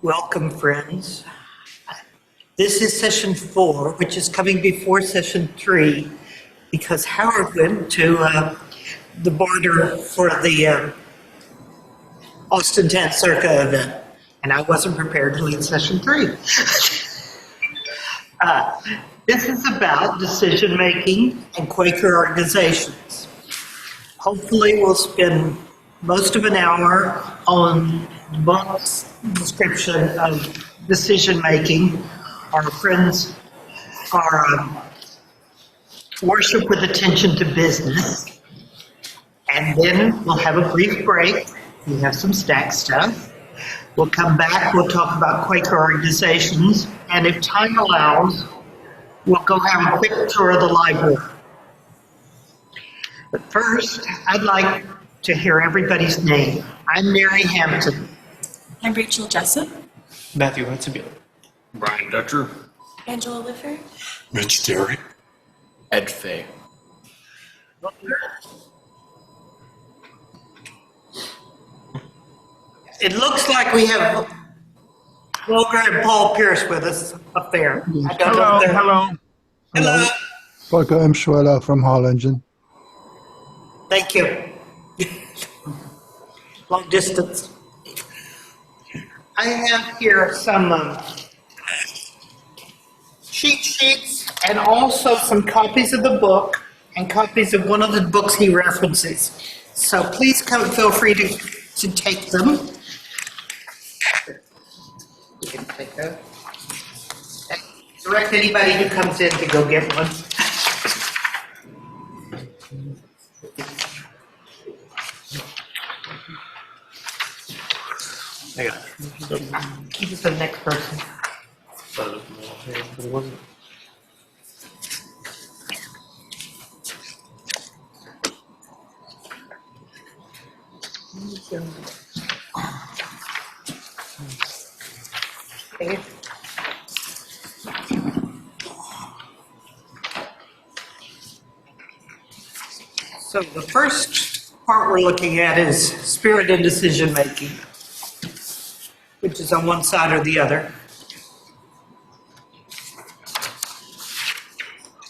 Welcome, friends. This is session 4, which is coming before session 3, because Howard went to the border for the Austin Tent Circa event, and I wasn't prepared to lead session 3. This is about decision-making and Quaker organizations. Hopefully we'll spend most of an hour on the book's description of decision-making. Our friends are worship with attention to business. And then we'll have a brief break. We have some stack stuff. We'll come back, we'll talk about Quaker organizations, and if time allows, we'll go have a quick tour of the library. But first, I'd like to hear everybody's name. I'm Mary Hampton. I'm Rachel Jessup. Matthew Hudsonville. Brian Dutcher. Angela Liffer. Mitch Terry. Ed Fay. It looks like we have Volker and Paul Pierce with us up there. I don't know if they're- Hello. Volker M. Schweller from Harlingen. Thank you. Long distance. I have here some cheat sheets and also some copies of the book and copies of one of the books he references. So please feel free to take them. You can take those. And direct anybody who comes in to go get one. I got it. Keep it for the next person. Okay. So the first part we're looking at is spirit and decision making, which is on one side or the other.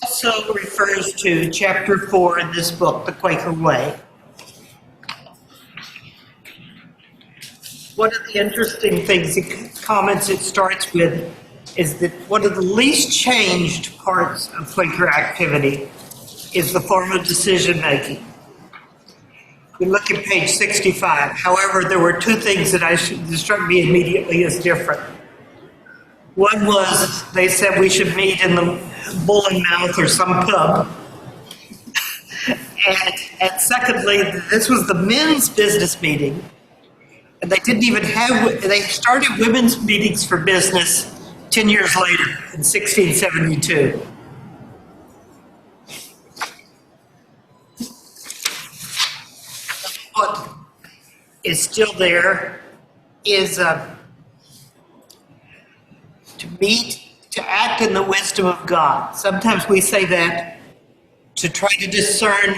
Also refers to chapter 4 in this book, The Quaker Way. One of the interesting things, comments it starts with, is that one of the least changed parts of Quaker activity is the form of decision making. We look at page 65. However, there were two things that struck me immediately as different. One was they said we should meet in the Bull and Mouth or some pub. and secondly, this was the men's business meeting. And they didn't even they started women's meetings for business 10 years later in 1672. What is still there is to act in the wisdom of God. Sometimes we say that to try to discern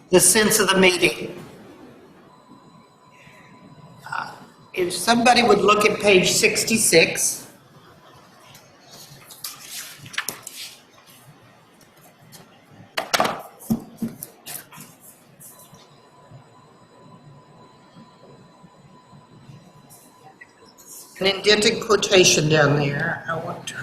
the sense of the meeting. If somebody would look at page 66. An indented quotation down there. I want to.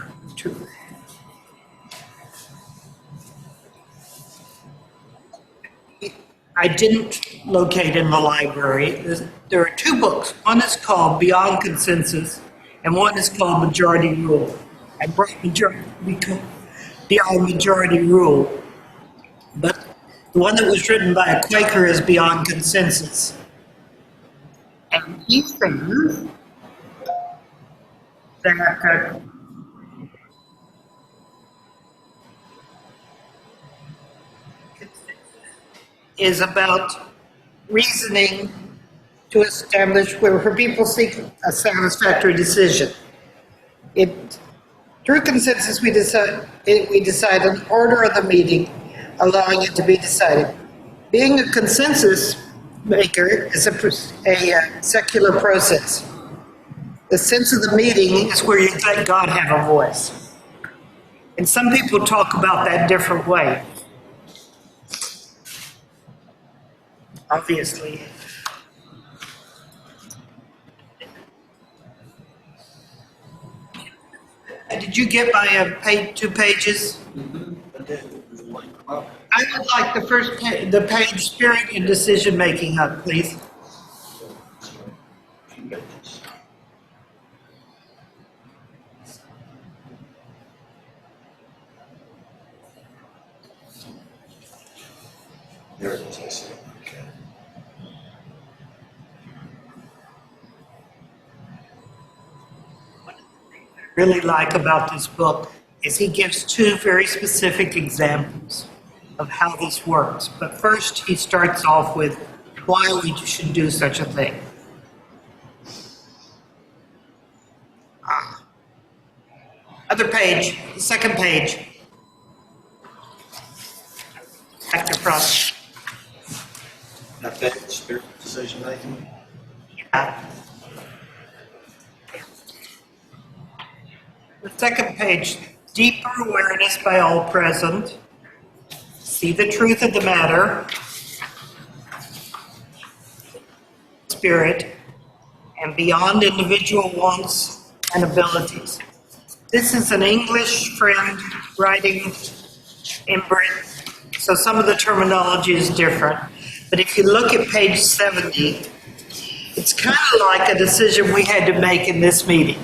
I didn't locate in the library. There are two books. One is called Beyond Consensus, and one is called Majority Rule. I brought Beyond Majority Rule. But the one that was written by a Quaker is Beyond Consensus. And he says that is about reasoning to establish where people seek a satisfactory decision. Through consensus, we decide an order of the meeting, allowing it to be decided. Being a consensus maker is a secular process. The sense of the meeting is where you let God have a voice. And some people talk about that different way. Obviously. Did you get my page, 2 pages? I would like the first the page, spirit and decision making up, please. There it is, I see. Okay. Really like about this book is he gives 2 very specific examples of how this works. But first, he starts off with why we should do such a thing. Other page, the second page. Back to front. That bit, spirit decision making. Yeah. The second page, deeper awareness by all present. See the truth of the matter. Spirit. And beyond individual wants and abilities. This is an English friend writing in Britain, so some of the terminology is different. But if you look at page 70, it's kind of like a decision we had to make in this meeting.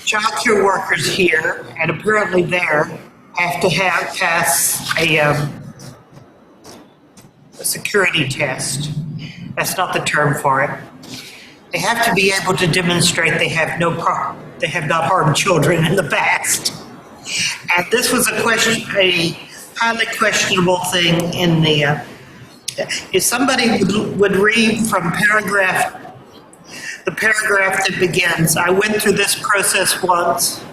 Child care workers here, and apparently there, have to pass a security test. That's not the term for it. They have to be able to demonstrate they have not harmed children in the past. And this was a highly questionable thing in the, if somebody would read from the paragraph that begins, I went through this process once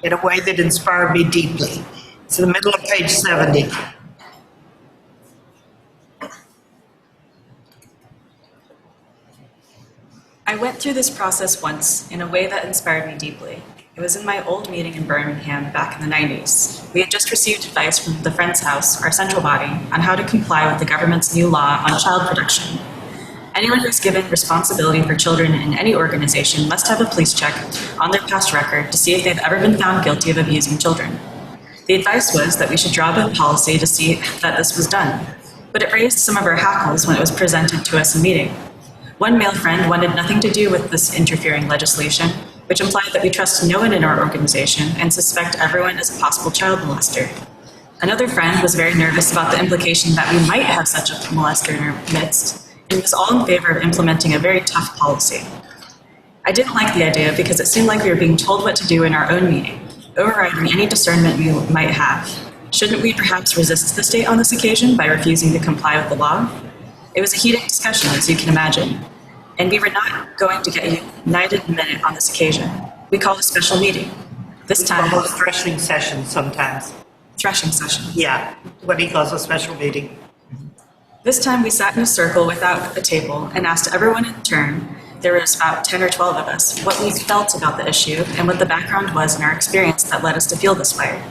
in a way that inspired me deeply. It's in the middle of page 70. I went through this process once in a way that inspired me deeply. It was in my old meeting in Birmingham back in the 90s. We had just received advice from the Friends House, our central body, on how to comply with the government's new law on child protection. Anyone who's given responsibility for children in any organization must have a police check on their past record to see if they've ever been found guilty of abusing children. The advice was that we should draw up a policy to see that this was done, but it raised some of our hackles when it was presented to us in meeting. One male friend wanted nothing to do with this interfering legislation, which implied that we trust no one in our organization and suspect everyone as a possible child molester. Another friend was very nervous about the implication that we might have such a molester in our midst, and was all in favor of implementing a very tough policy. I didn't like the idea because it seemed like we were being told what to do in our own meeting, overriding any discernment we might have. Shouldn't we perhaps resist the state on this occasion by refusing to comply with the law? It was a heated discussion, as you can imagine, and we were not going to get a united minute on this occasion. We called a special meeting. This time, Almost threshing session sometimes. threshing session. Yeah, what he calls a special meeting. This time we sat in a circle without a table and asked everyone in turn, there was about 10 or 12 of us, what we felt about the issue and what the background was in our experience that led us to feel this way.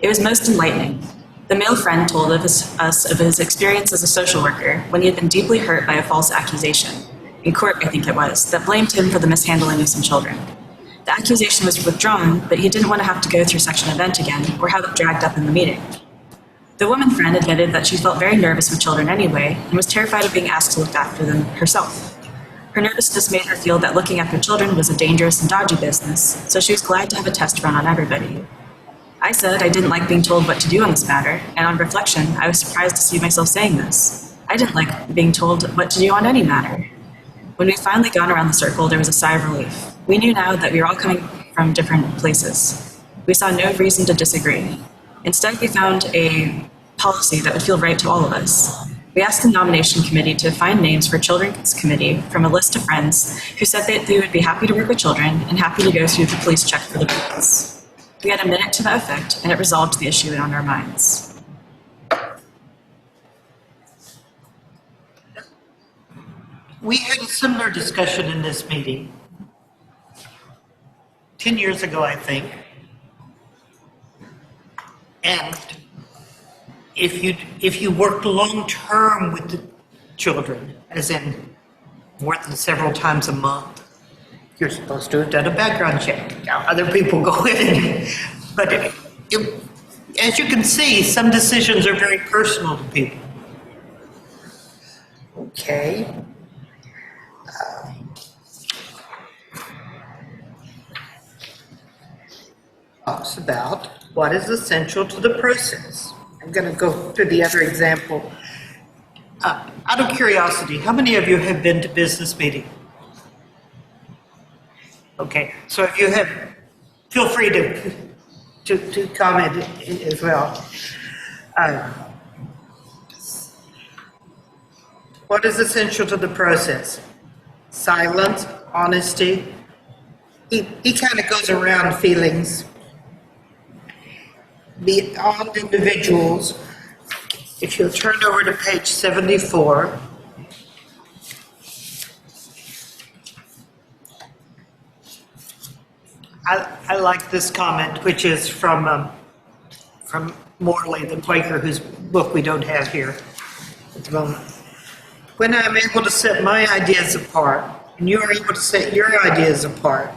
It was most enlightening. The male friend told us of his experience as a social worker when he had been deeply hurt by a false accusation, in court I think it was, that blamed him for the mishandling of some children. The accusation was withdrawn, but he didn't want to have to go through such an event again or have it dragged up in the meeting. The woman friend admitted that she felt very nervous with children anyway and was terrified of being asked to look after them herself. Her nervousness made her feel that looking after children was a dangerous and dodgy business, so she was glad to have a test run on everybody. I said I didn't like being told what to do on this matter, and on reflection, I was surprised to see myself saying this. I didn't like being told what to do on any matter. When we finally got around the circle, there was a sigh of relief. We knew now that we were all coming from different places. We saw no reason to disagree. Instead, we found a policy that would feel right to all of us. We asked the nomination committee to find names for Children's Committee from a list of friends who said that they would be happy to work with children and happy to go through the police check for the police. We had a minute to that effect, and it resolved the issue on our minds. We had a similar discussion in this meeting. 10 years ago, I think. And if you worked long-term with the children, as in more than several times a month, you're supposed to have done a background check. Now, other people go in, but as you can see, some decisions are very personal to people. Okay. Talks about what is essential to the process. I'm going to go to the other example. Out of curiosity, how many of you have been to business meeting? Okay, so if you have, feel free to comment as well. What is essential to the process? Silence, honesty. He kind of goes around feelings. Beyond individuals, if you'll turn over to page 74, I like this comment, which is from Morley, the Quaker, whose book we don't have here at the moment. When I'm able to set my ideas apart, and you are able to set your ideas apart,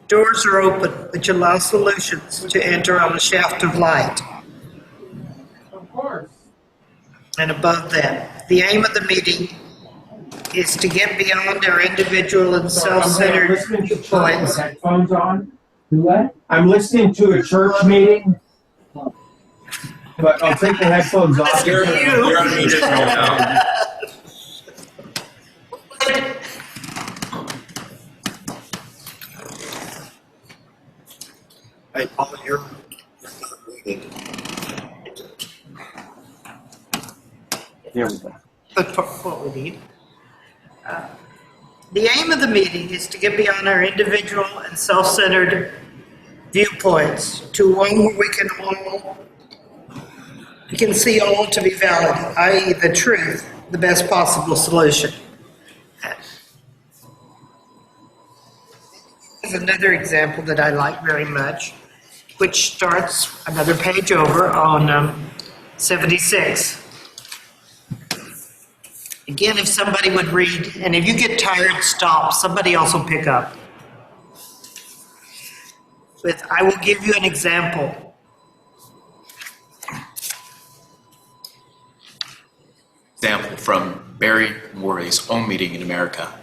doors are open which allow solutions to enter on a shaft of light. Of course. And above that, the aim of the meeting is to get beyond our individual and self-centered listening to church viewpoints. with headphones on. Do what? I'm listening to a church meeting, but I'll take the headphones off. You're on mute now. Hey, Paul, you're muted. There we go. But for what we need. The aim of the meeting is to get beyond our individual and self-centered viewpoints to one where we can see all to be valid, i.e. the truth, the best possible solution. Here's another example that I like very much, which starts another page over on 76. Again, if somebody would read, and if you get tired, stop. Somebody else will pick up. But I will give you an example. Example from Barry Morley's own meeting in America.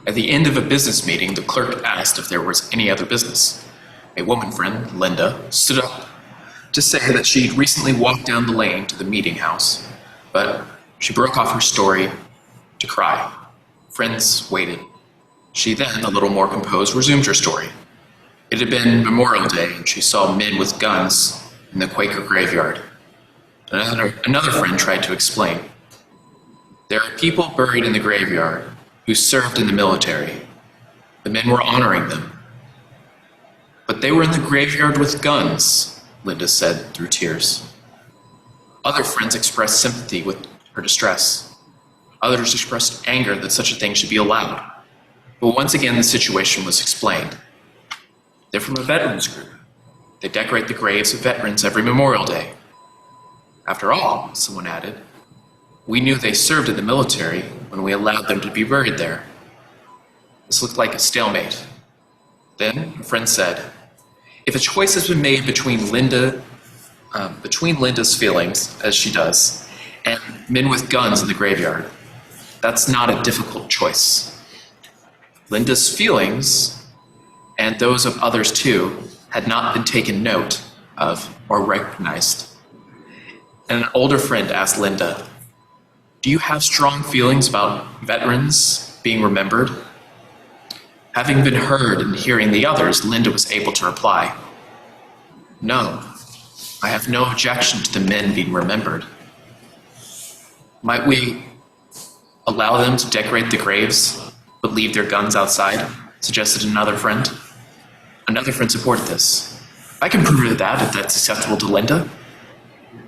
At the end of a business meeting, the clerk asked if there was any other business. A woman friend, Linda, stood up to say that she'd recently walked down the lane to the meeting house, but she broke off her story to cry. Friends waited. She then, a little more composed, resumed her story. It had been Memorial Day, and she saw men with guns in the Quaker graveyard. Another friend tried to explain. There are people buried in the graveyard who served in the military. The men were honoring them. But they were in the graveyard with guns, Linda said through tears. Other friends expressed sympathy with her distress. Others expressed anger that such a thing should be allowed. But once again, the situation was explained. They're from a veterans group. They decorate the graves of veterans every Memorial Day. After all, someone added, we knew they served in the military when we allowed them to be buried there. This looked like a stalemate. Then a friend said, if a choice has been made between Linda's feelings, as she does, and men with guns in the graveyard, that's not a difficult choice. Linda's feelings, and those of others too, had not been taken note of or recognized. And an older friend asked Linda, do you have strong feelings about veterans being remembered? Having been heard and hearing the others, Linda was able to reply, no, I have no objection to the men being remembered. Might we allow them to decorate the graves, but leave their guns outside? Suggested another friend. Another friend supported this. I can prove that if that's acceptable to Linda.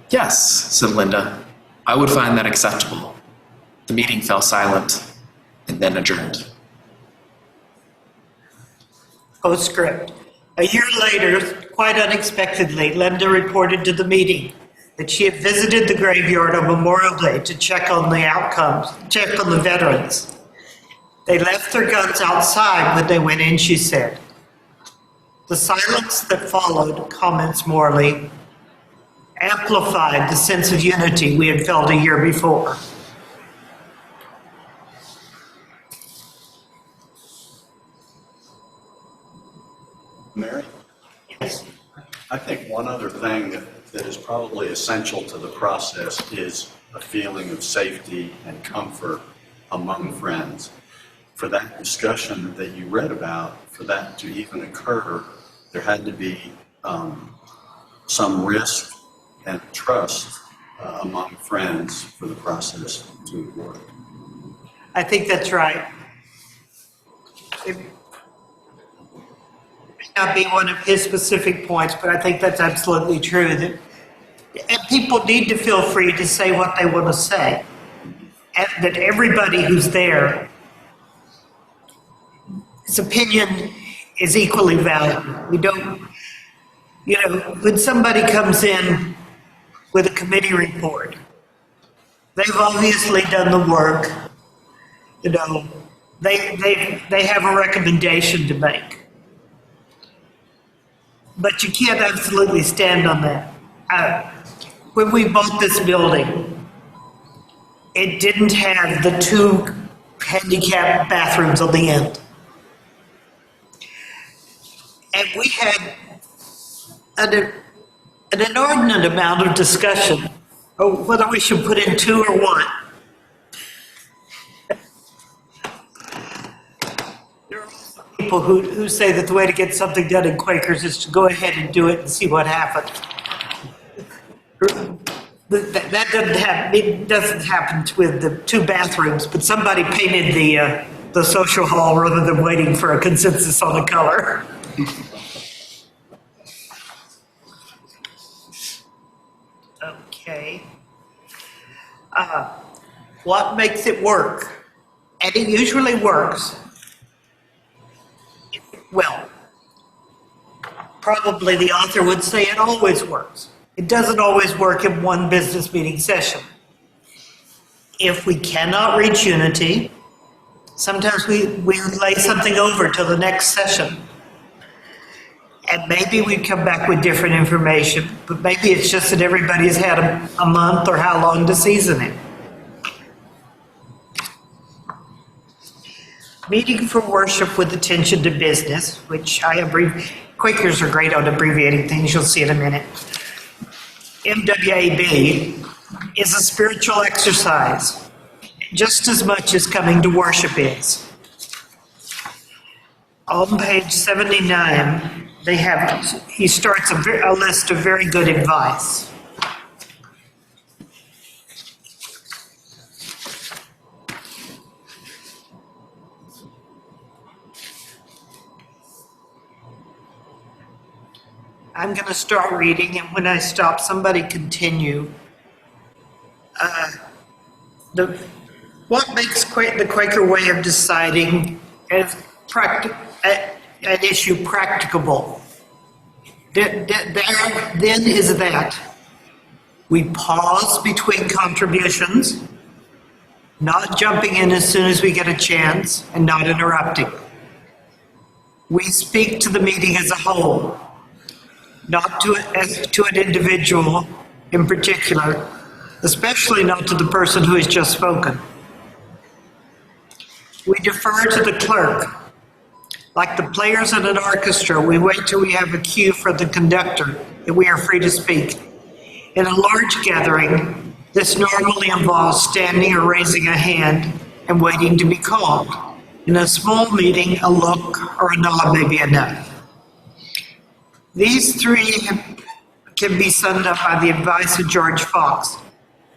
Yes, said Linda. I would find that acceptable. The meeting fell silent and then adjourned. Postscript. A year later, quite unexpectedly, Linda reported to the meeting that she had visited the graveyard on Memorial Day to check on the outcomes, check on the veterans. They left their guns outside when they went in, she said. The silence that followed, comments Morley, amplified the sense of unity we had felt a year before. Mary, Yes. I think one other thing that is probably essential to the process is a feeling of safety and comfort among friends. For that discussion that you read about, for that to even occur, there had to be some risk and trust among friends for the process to work. I think that's right. It may not be one of his specific points, but I think that's absolutely true. That and people need to feel free to say what they want to say. And that everybody who's there, his opinion is equally valid. We don't, when somebody comes in with a committee report, they've obviously done the work. They have a recommendation to make. But you can't absolutely stand on that. When we bought this building, it didn't have the 2 handicap bathrooms on the end. And we had an inordinate amount of discussion of whether we should put in 2 or 1. There are also people who say that the way to get something done in Quakers is to go ahead and do it and see what happens. That doesn't happen. It doesn't happen with the 2 bathrooms, but somebody painted the social hall rather than waiting for a consensus on the color. Okay. What makes it work? And it usually works. Well, probably the author would say it always works. It doesn't always work in one business meeting session. If we cannot reach unity, sometimes we lay something over till the next session. And maybe we come back with different information, but maybe it's just that everybody's had a month or how long to season it. Meeting for worship with attention to business, which Quakers are great on abbreviating things, you'll see in a minute. MWAB is a spiritual exercise, just as much as coming to worship is. On page 79, he starts a list of very good advice. I'm going to start reading, and when I stop, somebody continue. What makes the Quaker way of deciding an issue practicable? Then is that we pause between contributions, not jumping in as soon as we get a chance, and not interrupting. We speak to the meeting as a whole, not to an individual in particular, especially not to the person who has just spoken. We defer to the clerk. Like the players in an orchestra, we wait till we have a cue for the conductor and we are free to speak. In a large gathering, this normally involves standing or raising a hand and waiting to be called. In a small meeting, a look or a nod may be enough. These 3 can be summed up by the advice of George Fox.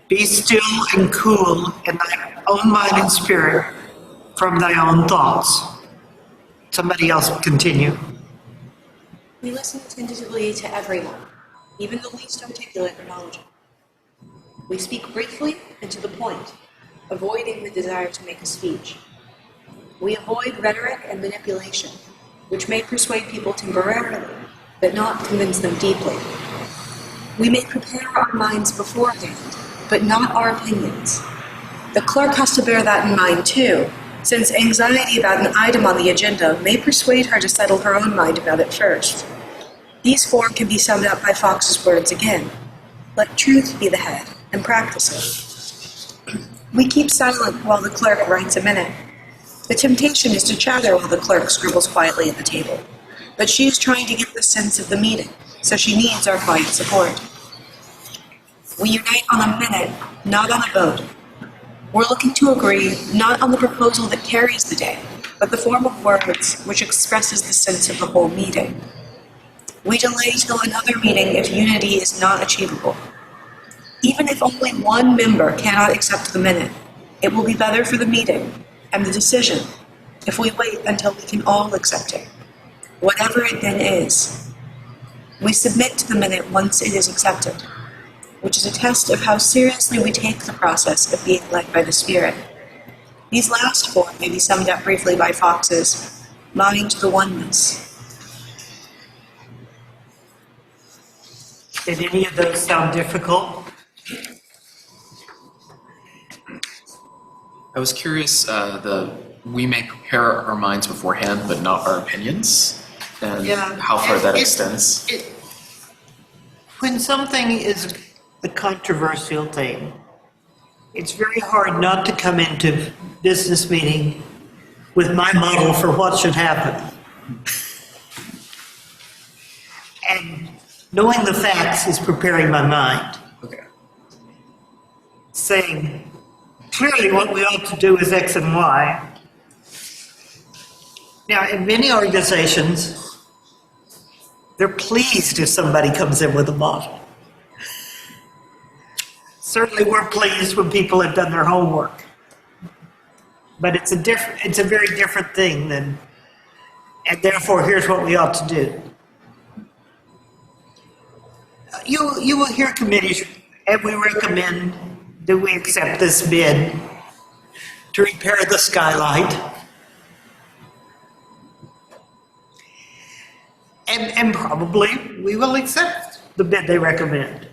Be still and cool in thy own mind and spirit from thy own thoughts. Somebody else continue. We listen attentively to everyone, even the least articulate or knowledgeable. We speak briefly and to the point, avoiding the desire to make a speech. We avoid rhetoric and manipulation, which may persuade people temporarily, but not convince them deeply. We may prepare our minds beforehand, but not our opinions. The clerk has to bear that in mind too, since anxiety about an item on the agenda may persuade her to settle her own mind about it first. These four can be summed up by Fox's words again. Let truth be the head, and practice it. We keep silent while the clerk writes a minute. The temptation is to chatter while the clerk scribbles quietly at the table. But she is trying to get the sense of the meeting, so she needs our quiet support. We unite on a minute, not on a vote. We're looking to agree not on the proposal that carries the day, but the form of words which expresses the sense of the whole meeting. We delay till another meeting if unity is not achievable. Even if only one member cannot accept the minute, it will be better for the meeting and the decision if we wait until we can all accept it, whatever it then is. We submit to the minute once it is accepted, which is a test of how seriously we take the process of being led by the Spirit. These last four may be summed up briefly by Fox's mind to the oneness. Did any of those sound difficult? I was curious, we may prepare our minds beforehand, but not our opinions, and how far that extends. When something is a controversial thing, it's very hard not to come into business meeting with my model for what should happen. And knowing the facts is preparing my mind. Okay. Saying, clearly what we ought to do is X and Y. Now, in many organizations, they're pleased if somebody comes in with a model. Certainly we're pleased when people have done their homework. But it's a very different thing than, and therefore here's what we ought to do. You will hear committees, and we recommend that we accept this bid to repair the skylight. And probably we will accept the bid they recommend.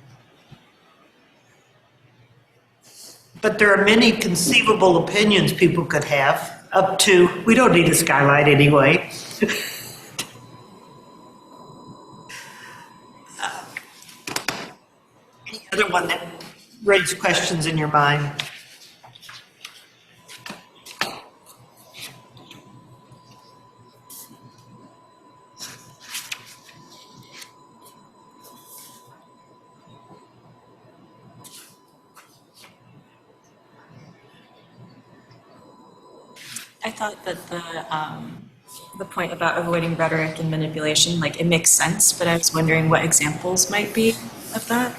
But there are many conceivable opinions people could have, up to, we don't need a skylight anyway. Any other one that raised questions in your mind? I thought that the point about avoiding rhetoric and manipulation, like it makes sense, but I was wondering what examples might be of that.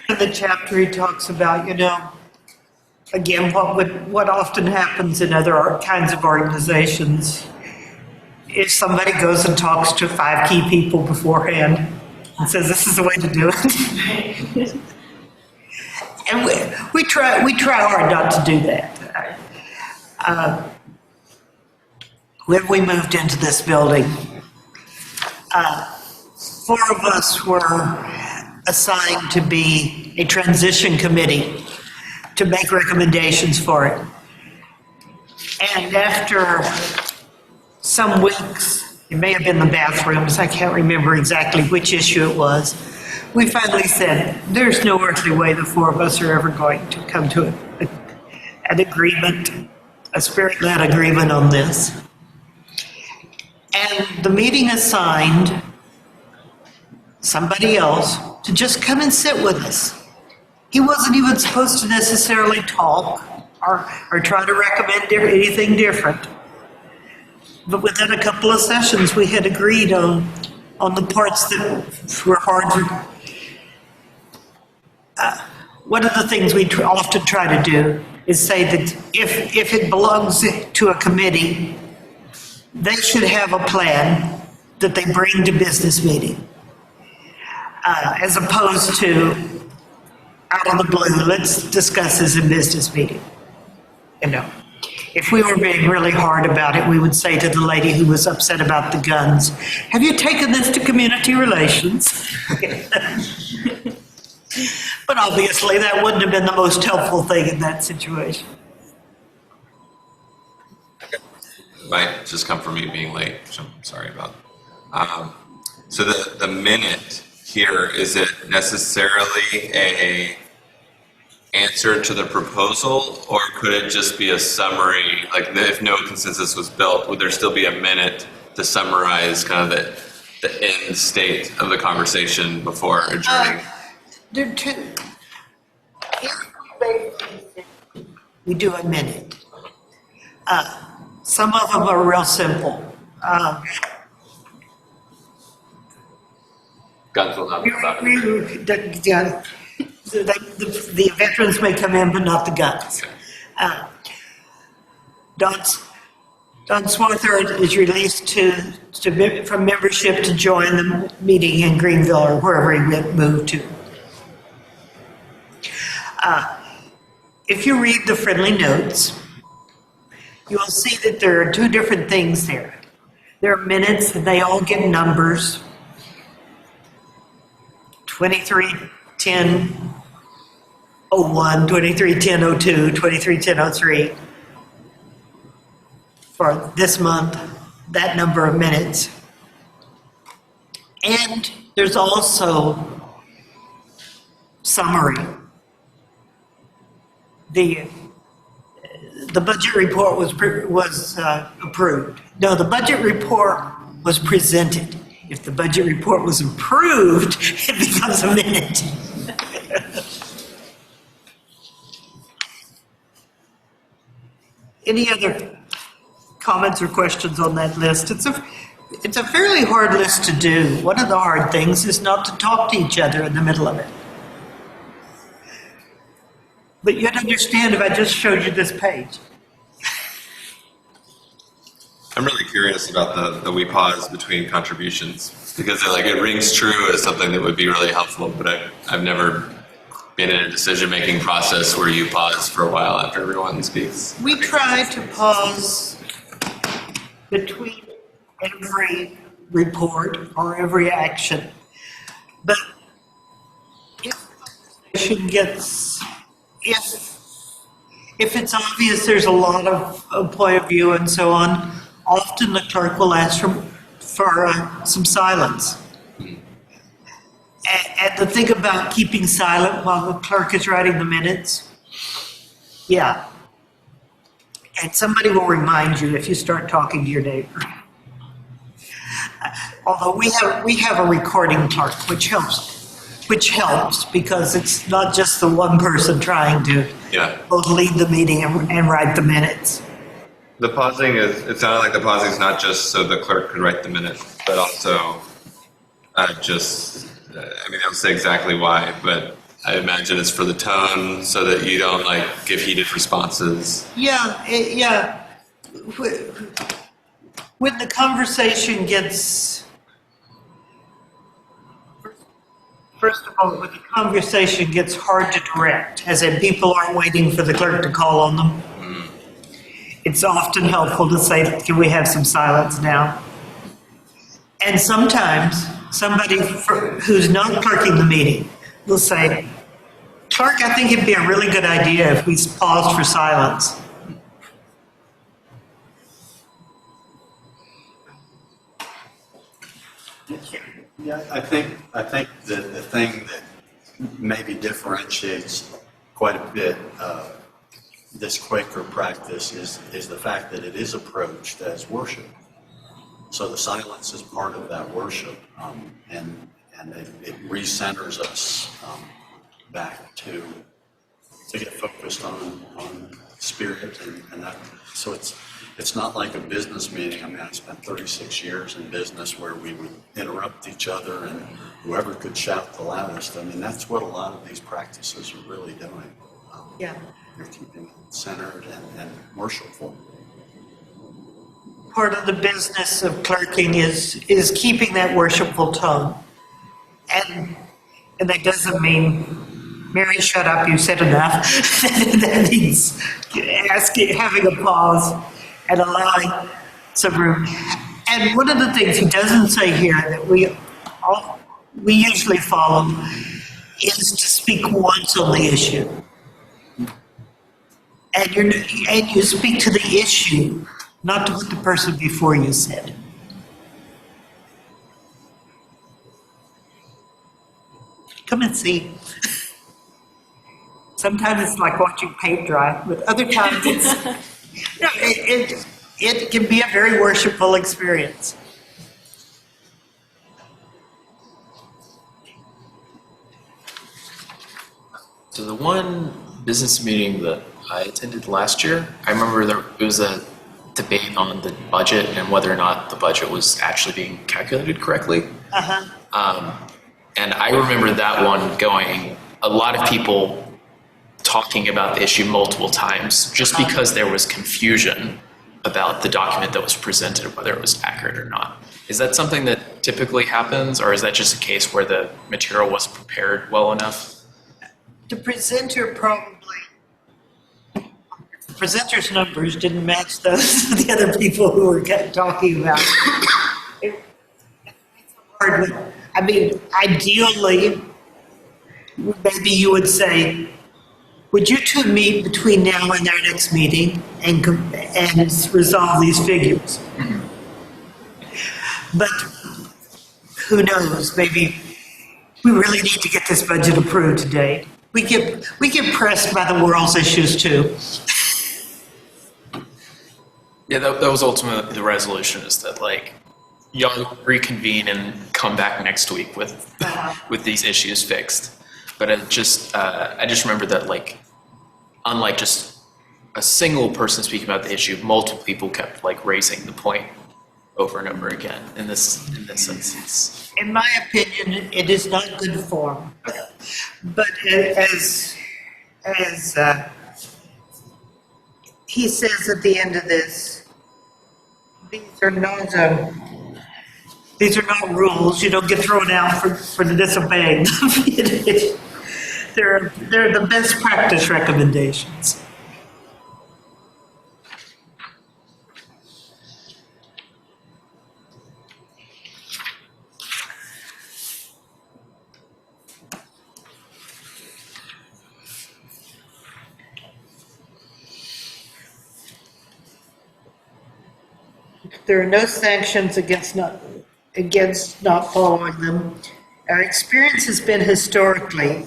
In the chapter he talks about, again, what often happens in other kinds of organizations is somebody goes and talks to 5 key people beforehand and says, this is the way to do it. And we try hard not to do that. When we moved into this building, 4 of us were assigned to be a transition committee to make recommendations for it. And after some weeks, it may have been the bathrooms, I can't remember exactly which issue it was, we finally said, there's no earthly way the 4 of us are ever going to come to an agreement, a Spirit-led agreement on this. And the meeting assigned somebody else to just come and sit with us. He wasn't even supposed to necessarily talk or try to recommend anything different. But within a couple of sessions, we had agreed on the parts that were hard to. One of the things we often try to do is say that if it belongs to a committee, they should have a plan that they bring to business meeting, as opposed to out of the blue, let's discuss this in business meeting. If we were being really hard about it, we would say to the lady who was upset about the guns, have you taken this to community relations? But obviously that wouldn't have been the most helpful thing in that situation. Might just come from me being late, which I'm sorry about. So the minute here, is it necessarily a answer to the proposal, or could it just be a summary? Like, if no consensus was built, would there still be a minute to summarize kind of the end state of the conversation before adjourning? There are two. We do a minute. Some of them are real simple. Guns will not be allowed. The veterans may come in, but not the guns. Don Swarthard is released from membership to join the meeting in Greenville or wherever he moved to. If you read the friendly notes, you will see that there are two different things there. There are minutes, and they all get numbers. 2310-01, 2310-02, 2310-03 for this month, that number of minutes. And there's also summary. The budget report was approved. No, the budget report was presented. If the budget report was approved, it becomes a minute. Any other comments or questions on that list? It's a fairly hard list to do. One of the hard things is not to talk to each other in the middle of it. But you'd understand if I just showed you this page. I'm really curious about the we pause between contributions, because it rings true as something that would be really helpful, but I've never been in a decision-making process where you pause for a while after everyone speaks. We try to pause between every report or every action, but if the conversation gets, if it's obvious there's a lot of point of view and so on, often the clerk will ask for some silence. And the thing about keeping silent while the clerk is writing the minutes, yeah. And somebody will remind you if you start talking to your neighbor. Although we have a recording clerk, which helps because it's not just the one person trying to both lead the meeting and write the minutes. The pausing it sounded like the pausing is not just so the clerk could write the minutes, but also I don't say exactly why, but I imagine it's for the tone so that you don't give heated responses. Yeah. When the conversation gets, first of all, when the conversation gets hard to direct, as in people aren't waiting for the clerk to call on them, it's often helpful to say, can we have some silence now? And sometimes somebody who's not clerking the meeting will say, clerk, I think it'd be a really good idea if we paused for silence. Yeah, I think that the thing that maybe differentiates quite a bit this Quaker practice is the fact that it is approached as worship. So the silence is part of that worship, and it recenters us back to get focused on spirit and that. So it's not like a business meeting. I mean, I spent 36 years in business where we would interrupt each other and whoever could shout the loudest. I mean, that's what a lot of these practices are really doing. Yeah. You're keeping it centered and worshipful. Part of the business of clerking is keeping that worshipful tone. And that doesn't mean Mary, shut up, you said enough. That means having a pause and allowing some room. And one of the things he doesn't say here that we usually follow is to speak once on the issue. And you speak to the issue, not to what the person before you said. Come and see. Sometimes it's like watching paint dry, but other times it can be a very worshipful experience. So the one business meeting that I attended last year, I remember it was a debate on the budget and whether or not the budget was actually being calculated correctly. And I remember that one going, a lot of people talking about the issue multiple times just because there was confusion about the document that was presented, whether it was accurate or not. Is that something that typically happens, or is that just a case where the material wasn't prepared well enough? The presenter the presenter's numbers didn't match those of the other people who were talking about it. It's hard. I mean, ideally, maybe you would say, would you two meet between now and our next meeting and resolve these figures? But who knows, maybe we really need to get this budget approved today. We get pressed by the world's issues too. Yeah, that was ultimately the resolution, is that like, y'all reconvene and come back next week with these issues fixed. But I just remember that, like, unlike just a single person speaking about the issue, multiple people kept like raising the point over and over again in this instance. In my opinion, it is not good form. But as he says at the end of this, these are not rules. You don't get thrown out for disobeying them. They're the best practice recommendations. There are no sanctions against not following them. Our experience has been historically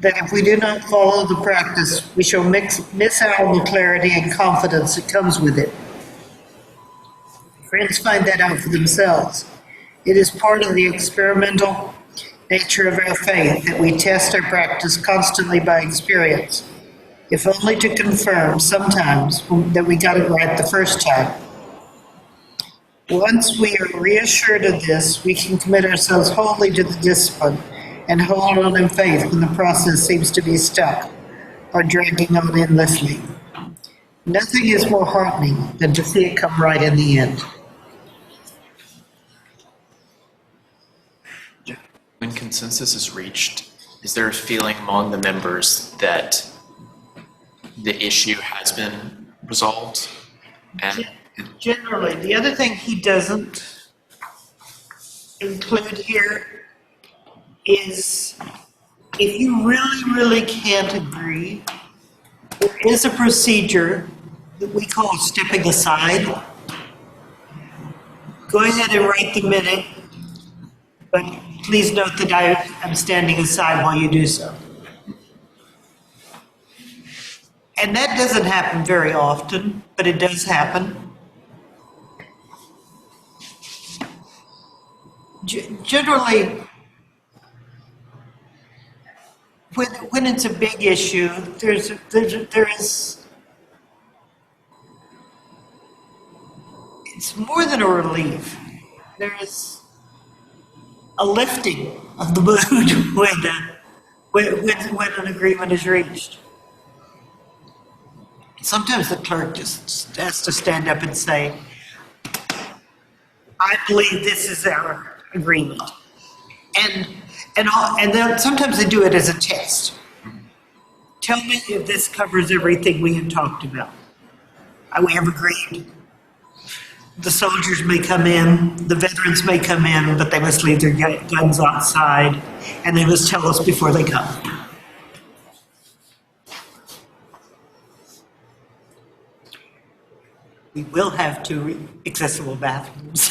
that if we do not follow the practice, we shall miss out on the clarity and confidence that comes with it. Friends find that out for themselves. It is part of the experimental nature of our faith that we test our practice constantly by experience, if only to confirm sometimes that we got it right the first time. Once we are reassured of this, we can commit ourselves wholly to the discipline and hold on in faith when the process seems to be stuck or dragging on endlessly. Nothing is more heartening than to see it come right in the end. When consensus is reached, is there a feeling among the members that the issue has been resolved? And Generally, the other thing he doesn't include here is if you really, really can't agree, there is a procedure that we call stepping aside. Go ahead and write the minute, but please note that I am standing aside while you do so. And that doesn't happen very often, but it does happen. Generally, when it's a big issue, there is, it's more than a relief. There is a lifting of the mood when an agreement is reached. Sometimes the clerk just has to stand up and say, I believe this is our agreement. And then sometimes they do it as a test. tell me if this covers everything we had talked about. We have agreed. The soldiers may come in, the veterans may come in, but they must leave their guns outside, and they must tell us before they come. We will have two accessible bathrooms.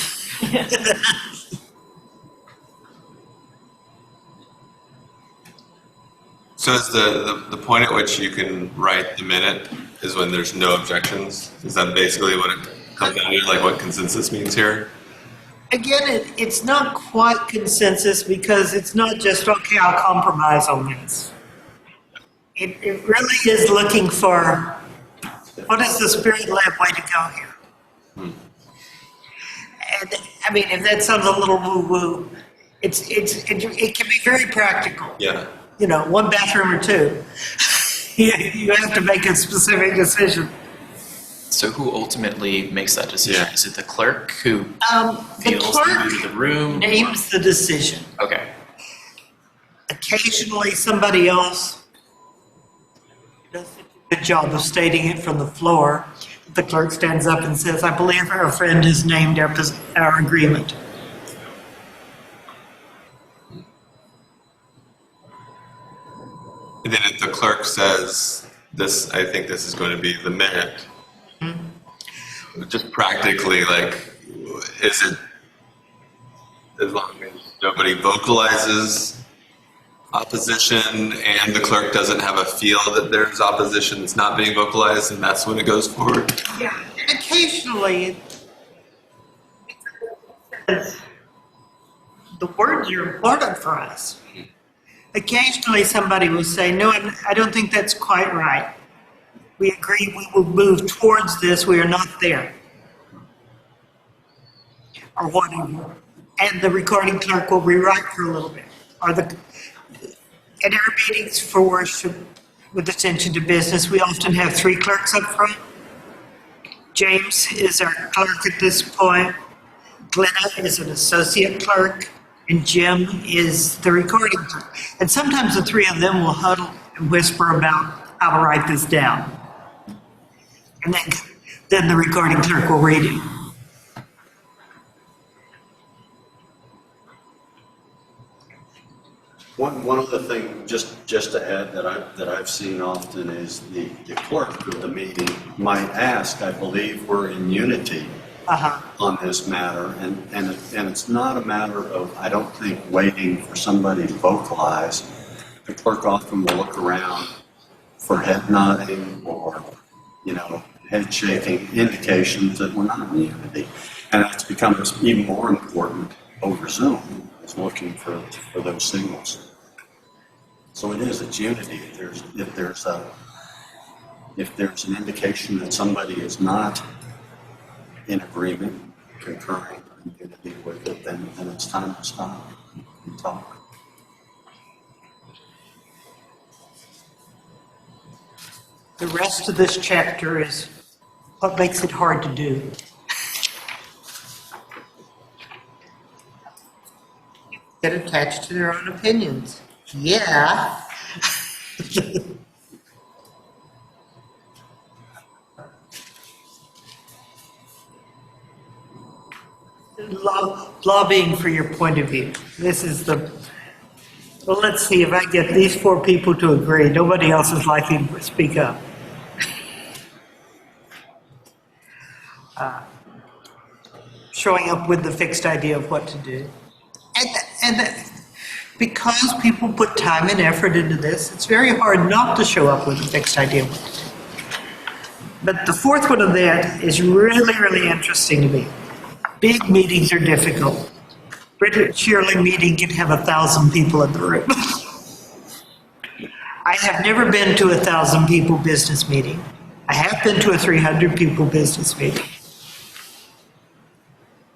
So is the point at which you can write the minute is when there's no objections? Is that basically what it comes down to, like what consensus means here? Again, it's not quite consensus because it's not just, okay, I'll compromise on this. It really is looking for, what is the spirit-led way to go here? And I mean, if that sounds a little woo-woo, it can be very practical. Yeah. You know, one bathroom or two. You have to make a specific decision. So who ultimately makes that decision? Yeah. Is it the clerk who The feels the clerk mood of the room? names the decision. Okay. Occasionally, somebody else does a good job of stating it from the floor. The clerk stands up and says, I believe our friend has named our agreement. And then if the clerk says, this, I think this is going to be the minute, just practically, like, is it, as long as nobody vocalizes opposition and the clerk doesn't have a feel that there's opposition that's not being vocalized, and that's when it goes forward? Yeah. And occasionally, the words are important for us. Occasionally, somebody will say, no, I don't think that's quite right. We agree we will move towards this, we are not there. Or whatever. And the recording clerk will rewrite for a little bit. At our meetings for worship with attention to business, we often have 3 clerks up front. James is our clerk at this point. Glenna is an associate clerk. And Jim is the recording clerk. And sometimes the 3 of them will huddle and whisper about how to write this down. And then the recording clerk will read it. One other thing, just to add that I've seen often is the clerk of the meeting might ask, I believe we're in unity on this matter, and it's not a matter of, I don't think, waiting for somebody to vocalize. The clerk often will look around for head nodding or, head shaking indications that we're not in unity. And that's become even more important over Zoom, is looking for those signals. So it's unity. If there's an indication that somebody is not in agreement, concurring in unity with it, then it's time to stop and talk. The rest of this chapter is what makes it hard to do. Get attached to their own opinions. Yeah. Lobbying for your point of view. This is well, let's see if I get these 4 people to agree. Nobody else is likely to speak up. Showing up with the fixed idea of what to do. And because people put time and effort into this, it's very hard not to show up with a fixed idea of what to do. But the 4th one of that is really, really interesting to me. Big meetings are difficult. British Cheerleading meeting can have 1,000 people in the room. I have never been to 1,000 people business meeting. I have been to a 300 people business meeting.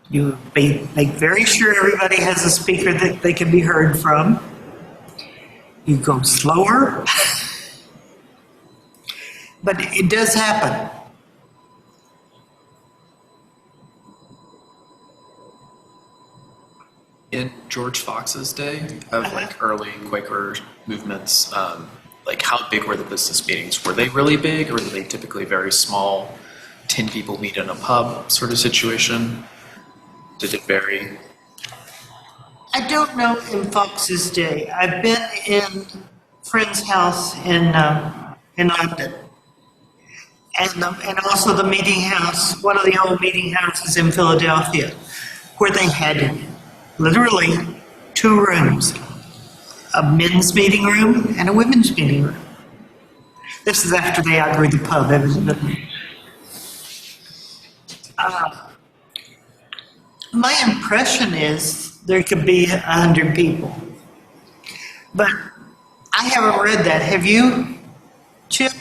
You make very sure everybody has a speaker that they can be heard from. You go slower. But it does happen. In George Fox's day of early Quaker movements, Like, how big were the business meetings? Were they really big, or were they typically very small, 10 people meet in a pub sort of situation? Did it vary? I don't know in Fox's day. I've been in friend's house in London. And also the meeting house, one of the old meeting houses in Philadelphia, where they had literally 2 rooms, a men's meeting room and a women's meeting room. This is after they outgrew the pub, evidently. My impression is there could be 100 people. But I haven't read that. Have you, Chip?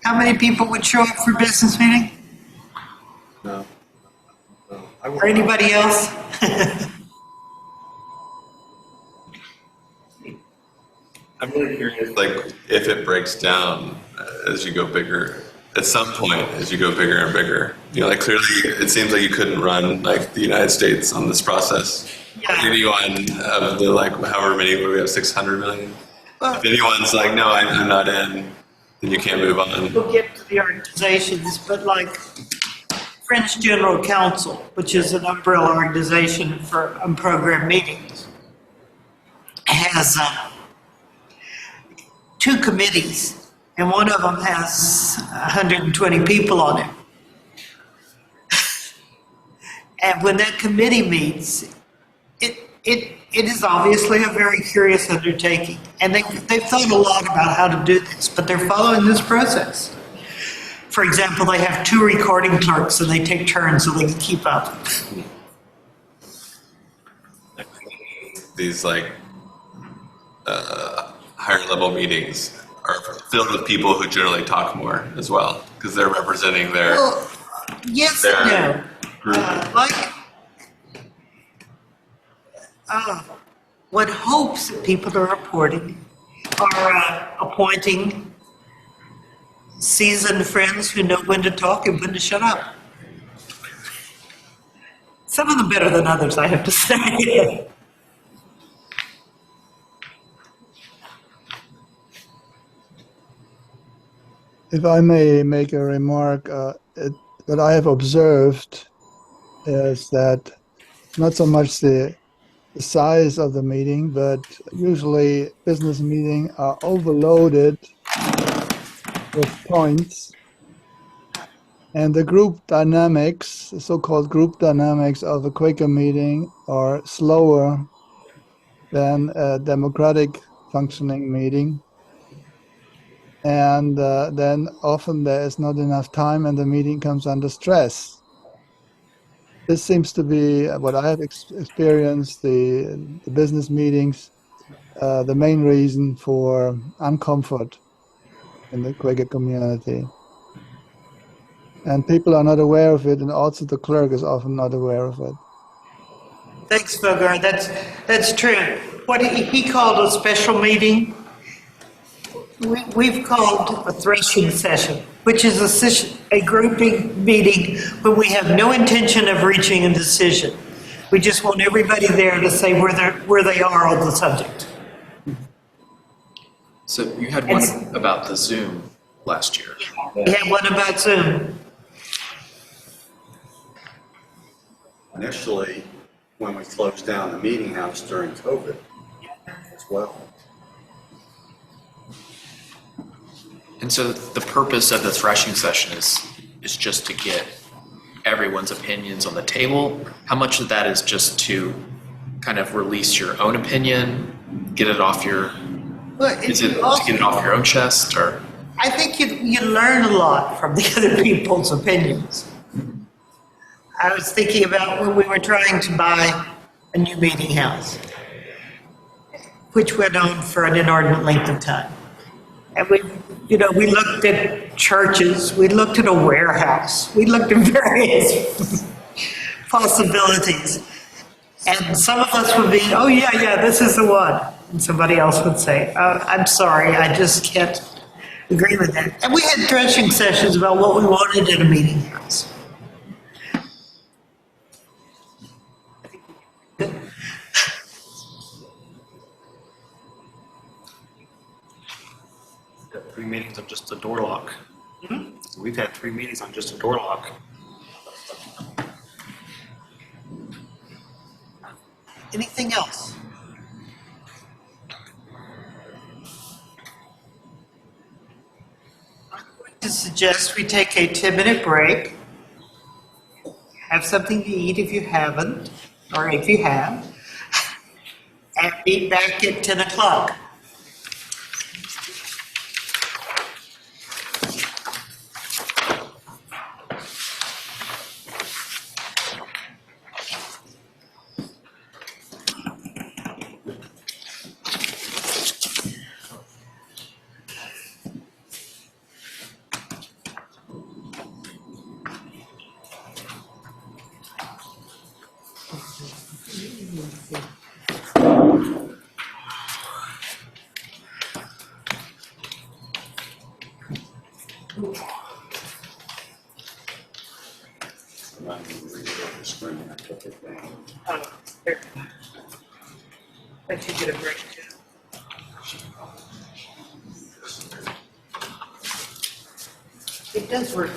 How many people would show up for business meeting? No. No. Or anybody else? I'm really curious, like, if it breaks down as you go bigger, at some point, as you go bigger and bigger, you know, like, clearly, it seems like you couldn't run, like, the United States on this process. Yeah. If anyone of the, like, however many, what do we have, 600 million? Well, If anyone's like, no, I'm not in, then you can't move on. we'll get to the organizations, but like French General Council, which is an umbrella organization for unprogrammed meetings, has 2 committees, and one of them has 120 people on it. And when that committee meets, it is obviously a very curious undertaking. And they've thought a lot about how to do this, but they're following this process. For example, they have 2 recording clerks and they take turns so they can keep up. These, like, higher level meetings are filled with people who generally talk more as well, because they're representing their, Well, yes and no. What hopes that people are appointing seasoned friends who know when to talk and when to shut up. Some of them better than others, I have to say. If I may make a remark, what I have observed is that not so much the size of the meeting, but usually business meetings are overloaded with points. And the group dynamics, the so-called group dynamics of a Quaker meeting are slower than a democratic functioning meeting. And then often there is not enough time and the meeting comes under stress. This seems to be what I have experienced, the business meetings, the main reason for uncomfort in the Quaker community. And people are not aware of it, and also the clerk is often not aware of it. Thanks, Bogar. That's true. What he called a special meeting, we've called a threshing session, which is a grouping meeting when we have no intention of reaching a decision. We just want everybody there to say where they are on the subject. So you had one about the Zoom last year. We had one about Zoom. Initially, when we closed down the meeting house during COVID as well. And so the purpose of the threshing session is just to get everyone's opinions on the table. How much of that is just to kind of release your own opinion, get it off your, is it to get it off your own chest, or? I think you learn a lot from the other people's opinions. I was thinking about when we were trying to buy a new meeting house, which went on for an inordinate length of time. And we looked at churches, we looked at a warehouse, we looked at various possibilities. And some of us would be, oh yeah, this is the one. And somebody else would say, I'm sorry, I just can't agree with that. And we had threshing sessions about what we wanted in a meeting house. We've had 3 meetings on just a door lock. Anything else? I'm going to suggest we take a 10-minute break. Have something to eat if you haven't, or if you have, and be back at 10 o'clock. I'm not going to read it on the screen. I took it down. Oh, here. Let you get a break too. It does work.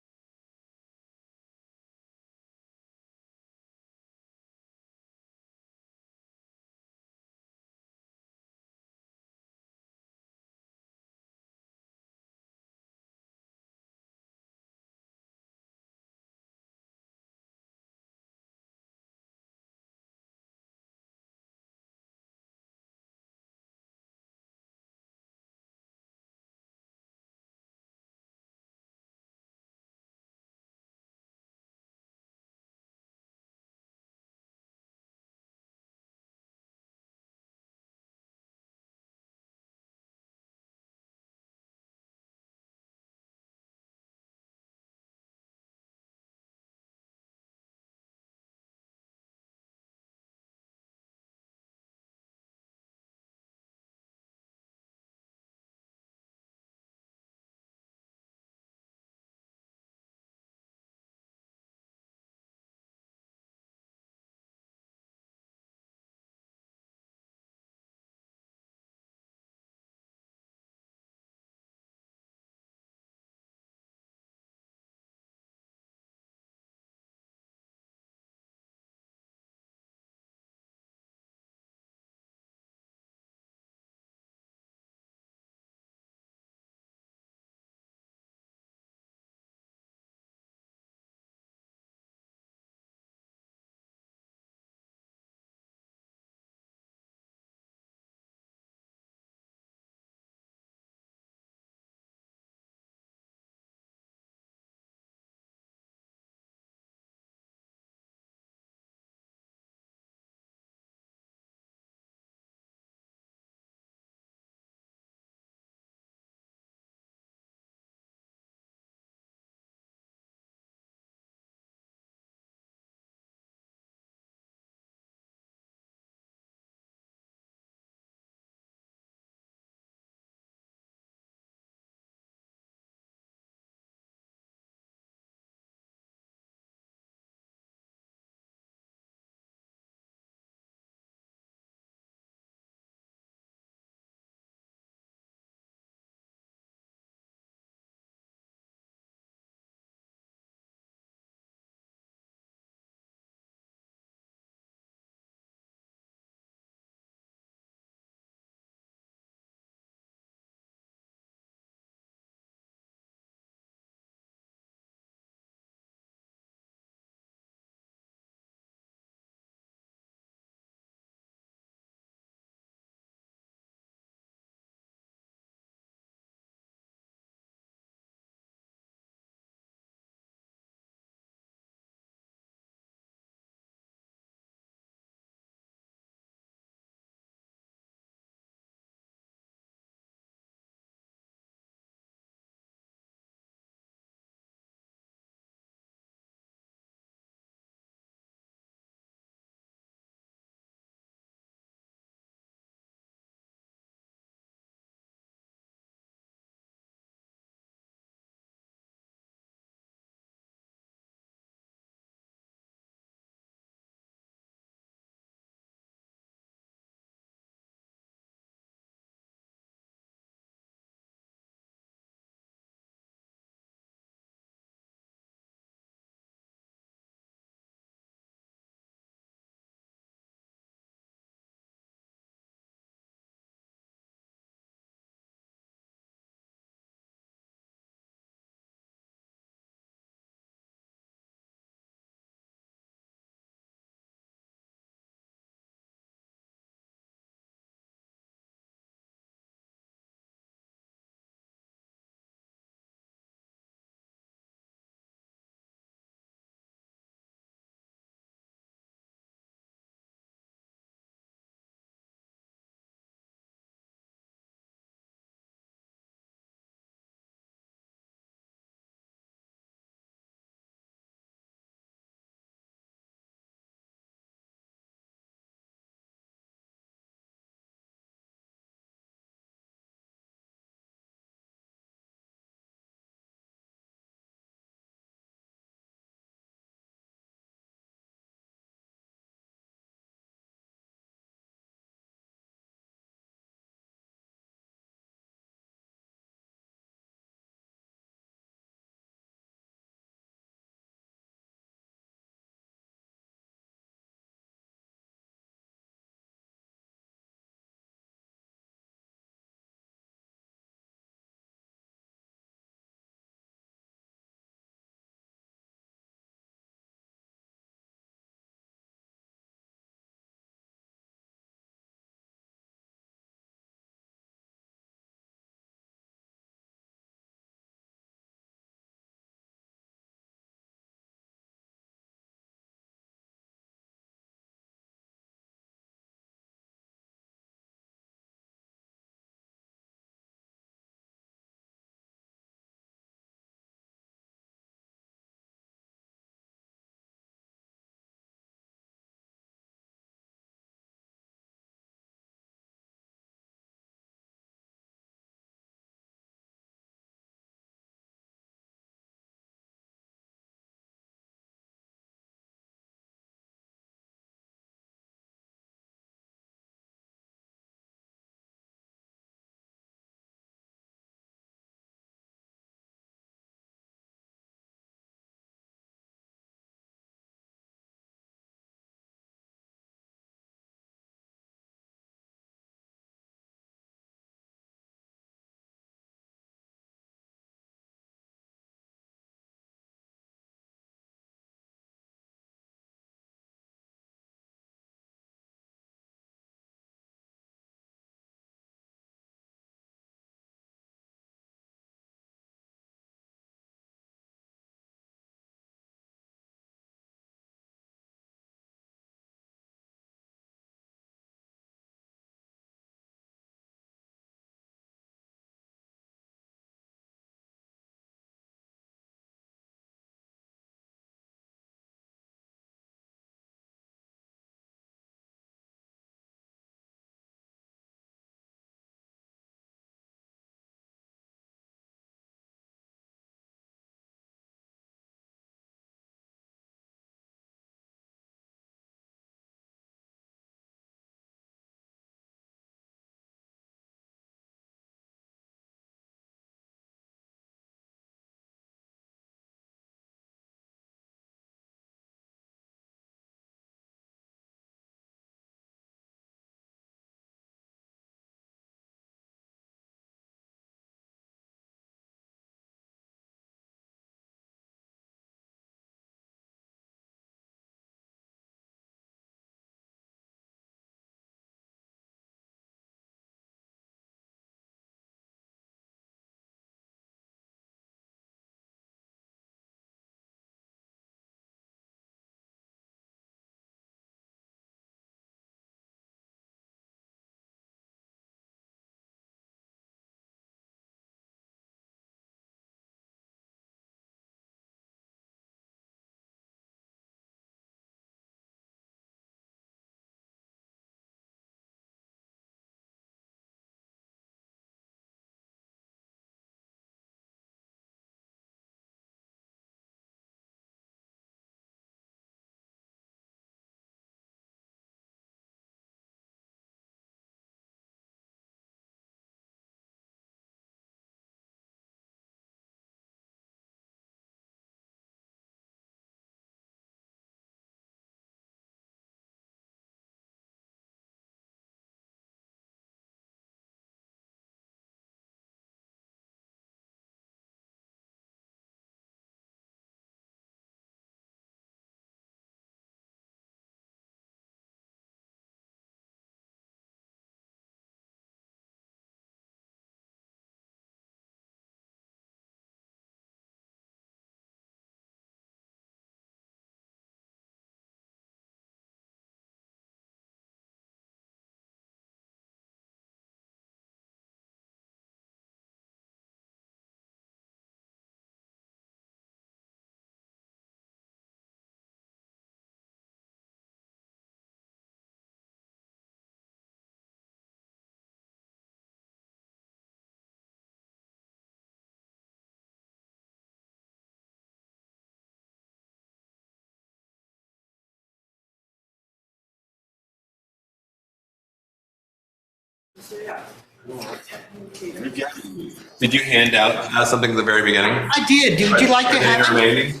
Did you hand out something at the very beginning? I did. Would you like to Anything have it? remaining?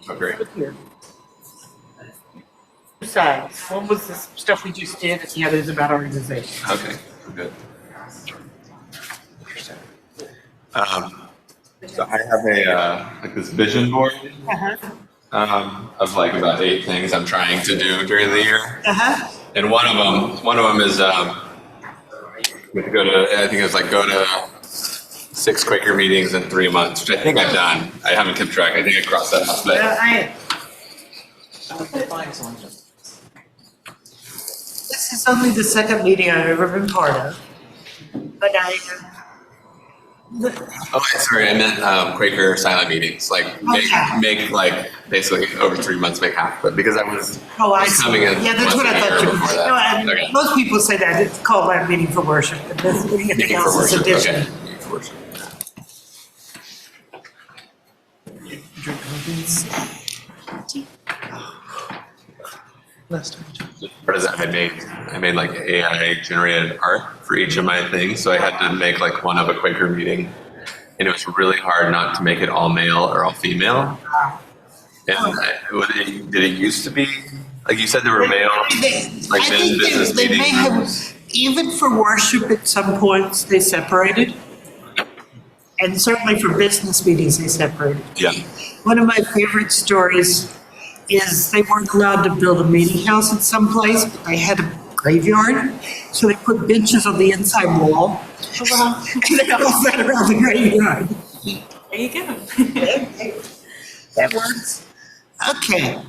Oh, great. Here. Two sides. One was the stuff we just did, and the other is about organization. Okay, good. So I have like this vision board of like about 8 things I'm trying to do during the year, and one of them is we could go to, I think it's like go to 6 Quaker meetings in 3 months, which I think I've done. I haven't kept track. I think I crossed that off. But This is only the second meeting I've ever been part of, but oh, sorry, I meant Quaker silent meetings. Like make like basically over 3 months make half, but because I was coming in. Yeah, that's what I thought you before meant. that. No, Okay. most people say that. It's called that meeting for worship. But this meeting Meeting for else is worship. additional. Okay. Meeting for worship. Last time. Part of that, I made like AI generated art for each of my things, so I had to make like one of a Quaker meeting, and it was really hard not to make it all male or all female. And did it used to be like you said there were male like I men think business they may meetings? have, even for worship at some points, they separated. And certainly for business meetings, they separated. Yeah. One of my favorite stories is they weren't allowed to build a meeting house at some place, but they had a graveyard. So they put benches on the inside wall. And they all sat around the graveyard. There you go. That works. Okay.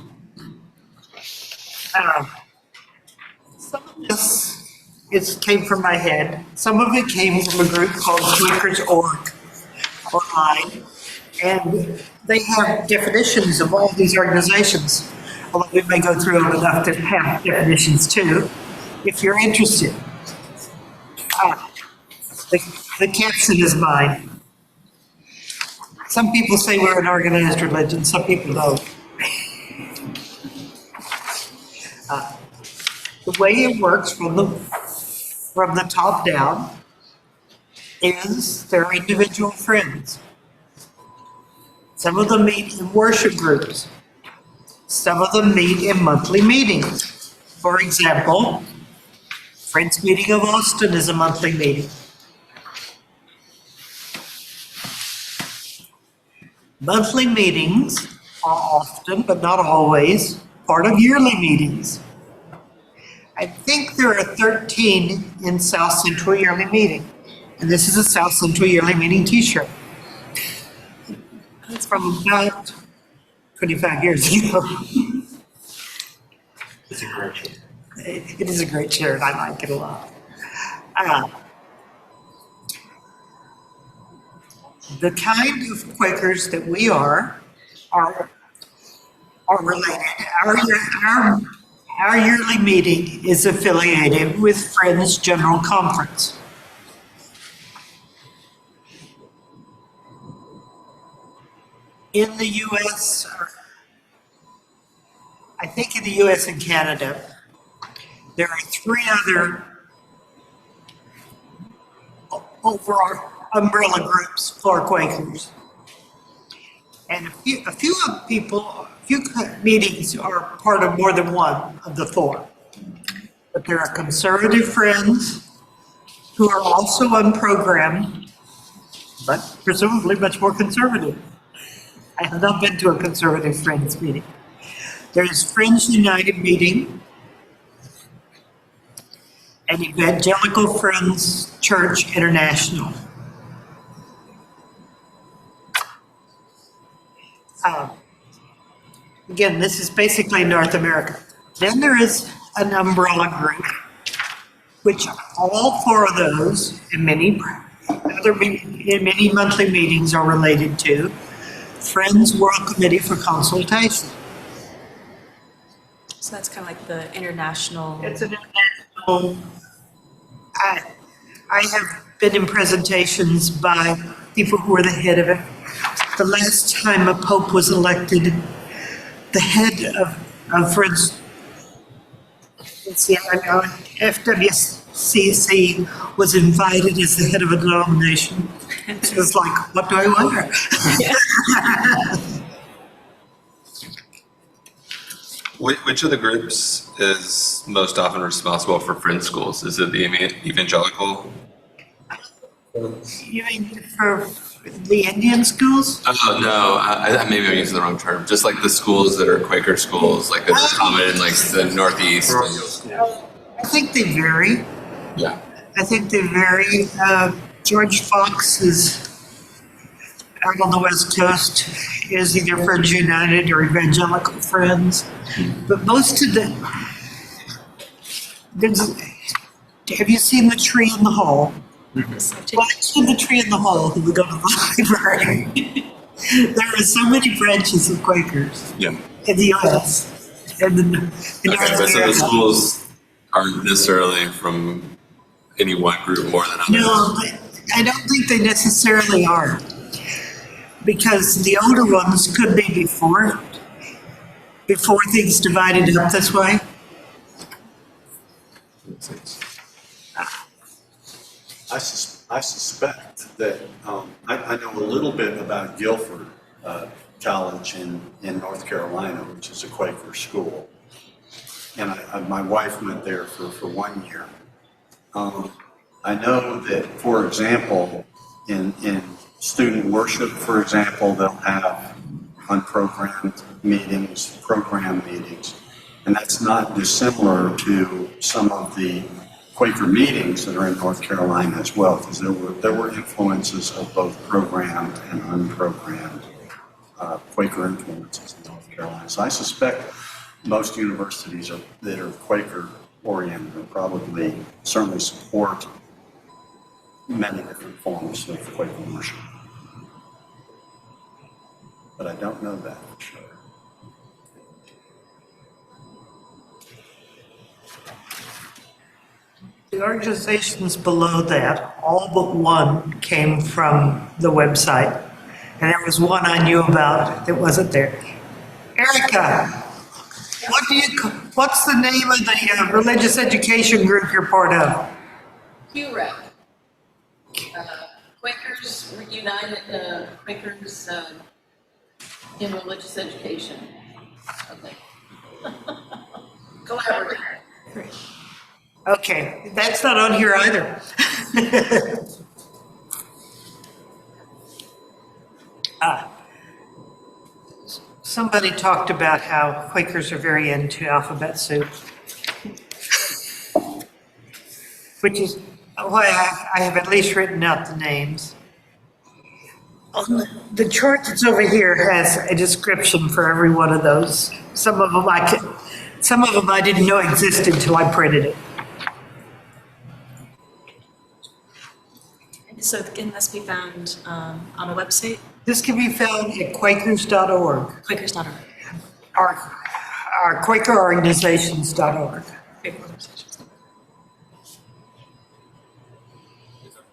Some of this came from my head. Some of it came from a group called Quakers.org online. And they have definitions of all these organizations. Although we may go through them enough to have definitions too, if you're interested. The caption is mine. Some people say we're an organized religion, some people don't. The way it works from the top down is there are individual friends. Some of them meet in worship groups. Some of them meet in monthly meetings. For example, Friends Meeting of Austin is a monthly meeting. Monthly meetings are often, but not always, part of yearly meetings. I think there are 13 in South Central Yearly Meeting. And this is a South Central Yearly Meeting t-shirt. It's from about 25 years ago. It's a great shirt. It is a great shirt. I like it a lot. The kind of Quakers that we are related. Our yearly meeting is affiliated with Friends General Conference. In the U.S., I think in the U.S. and Canada, there are 3 other overall umbrella groups for Quakers. And a few meetings are part of more than one of the 4. But there are conservative friends who are also unprogrammed, but presumably much more conservative. I have not been to a conservative Friends meeting. There's Friends United meeting, and Evangelical Friends Church International. Again, this is basically North America. Then there is an umbrella group, which all 4 of those and many monthly meetings are related to Friends World Committee for Consultation. So that's kind of like the international. It's an international. I have been in presentations by people who were the head of it. The last time a pope was elected, the head of Friends See, I know FWCC was invited as the head of a denomination. It was like, what do I wonder? Which of the groups is most often responsible for friend schools? Is it the evangelical? You mean for the Indian schools? Oh, no, maybe I'm using the wrong term. Just like the schools that are Quaker schools, like that are common in like the Northeast. I think they vary. Yeah. I think they vary. George Fox is out on the West Coast, is either Friends United or Evangelical Friends. But most of have you seen the tree in the hall? Well, I see the tree in the hall when we go to the library. There are so many branches of Quakers Yeah. in the U.S. and in Okay, North but so the America. schools aren't necessarily from any one group more than others? No, I don't think they necessarily are. Because the older ones could be before things divided up this way. I suspect that, I know a little bit about Guilford College in North Carolina, which is a Quaker school. And my wife went there for 1 year. I know that, for example, in student worship, for example, they'll have unprogrammed meetings, program meetings. And that's not dissimilar to some of the Quaker meetings that are in North Carolina as well, because there were influences of both programmed and unprogrammed Quaker influences in North Carolina. So I suspect most universities that are Quaker oriented will probably certainly support many different forms of Quaker worship. But I don't know that for sure. The organizations below that, all but one came from the website. And there was one I knew about that wasn't there. Erica, what's the name of the religious education group you're part of? QREC, Quakers United, Quakers in Religious Education. Okay. Collaborative. Okay, that's not on here either. Somebody talked about how Quakers are very into alphabet soup, which is why I have at least written out the names. On the chart that's over here has a description for every one of those. Some of them I didn't know existed until I printed it. So can this be found on a website? This can be found at Quakers.org. Quakers.org. Our QuakerOrganizations.org.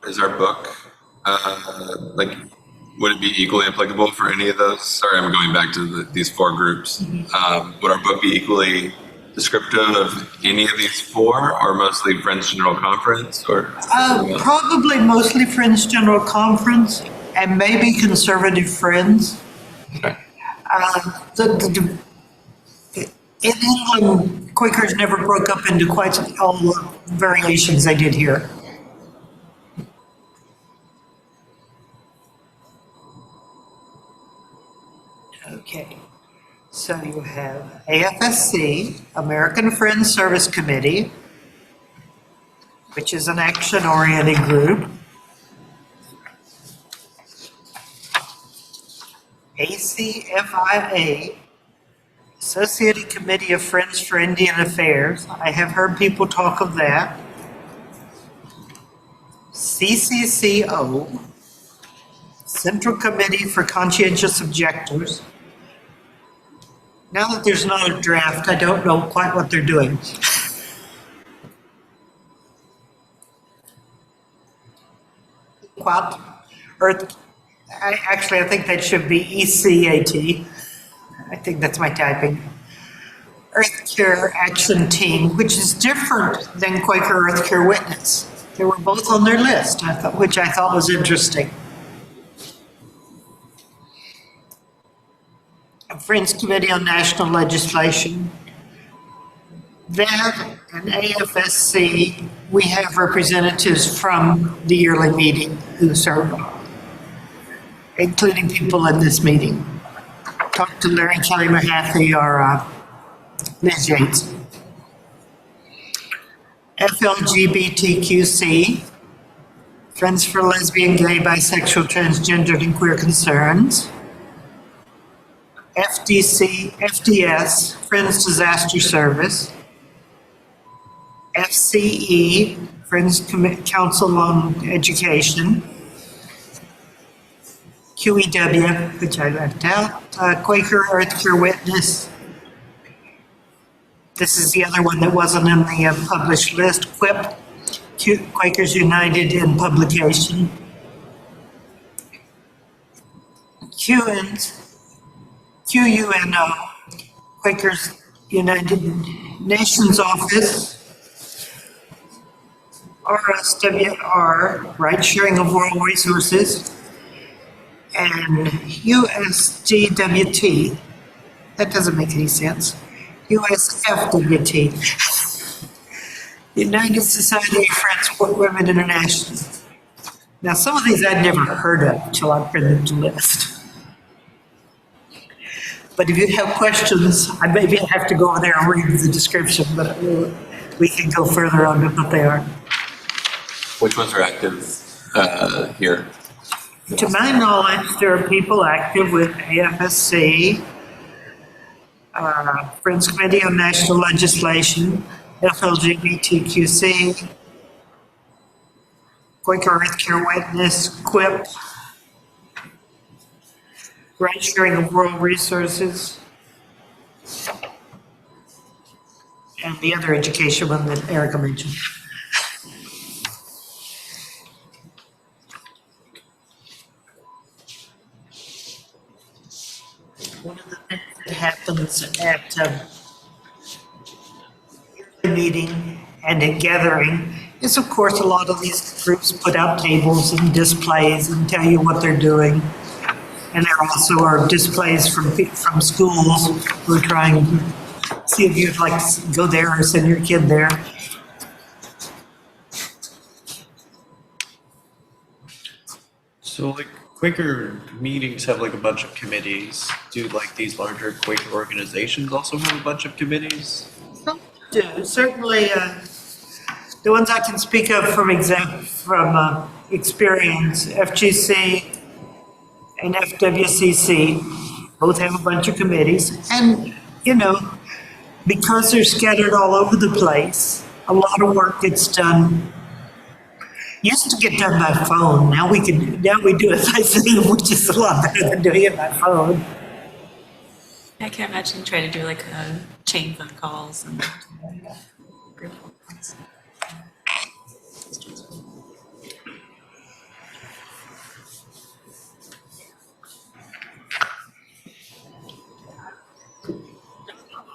Is our book, would it be equally applicable for any of those? Sorry, I'm going back to these four groups. Would our book be equally descriptive of any of these four, or mostly Friends General Conference, or? Probably mostly Friends General Conference and maybe Conservative Friends. Okay. In England, Quakers never broke up into quite all the variations they did here. Okay, so you have AFSC, American Friends Service Committee, which is an action-oriented group. ACFIA, Associated Committee of Friends for Indian Affairs. I have heard people talk of that. CCCO, Central Committee for Conscientious Objectors. Now that there's not a draft, I don't know quite what they're doing. What? I think that should be ECAT. I think that's my typing. Earth Cure Action Team, which is different than Quaker Earth Cure Witness. They were both on their list, which I thought was interesting. A Friends Committee on National Legislation. That and AFSC, we have representatives from the yearly meeting who serve, including people in this meeting. Talk to Larry Kelly Mahaffey or Liz Yates. FLGBTQC, Friends for Lesbian, Gay, Bisexual, Transgendered, and Queer Concerns. FDS, Friends Disaster Service. FCE, Friends Council on Education. QEW, which I left out. Quaker Earth Cure Witness. This is the other one that wasn't in the published list. QUIP, Quakers United in Publication. QUNO, Quakers United Nations Office. RSWR, Right Sharing of World Resources. And USGWT, that doesn't make any sense. USFWT, United Society of Friends for Women International. Now, some of these I'd never heard of until I printed the list. But if you have questions, I maybe have to go over there and read the description, but we can go further on to what they are. Which ones are active here? To my knowledge, there are people active with AFSC, Friends Committee on National Legislation, FLGBTQC, Quaker Earth Cure Witness, QUIP, Right Sharing of World Resources, and the other education one that Erica mentioned. One of the things that happens at a meeting and a gathering is, of course, a lot of these groups put out tables and displays and tell you what they're doing. And there also are displays from schools who are trying to see if you'd like to go there or send your kid there. So like Quaker meetings have like a bunch of committees. Do like these larger Quaker organizations also have a bunch of committees? Some do. Certainly, the ones I can speak of from experience, FGC and FWCC both have a bunch of committees. And, you know, because they're scattered all over the place, a lot of work gets done. Used to get done by phone. Now we do it by Zoom, which is a lot better than doing it by phone. I can't imagine trying to do like a chain phone calls and group calls.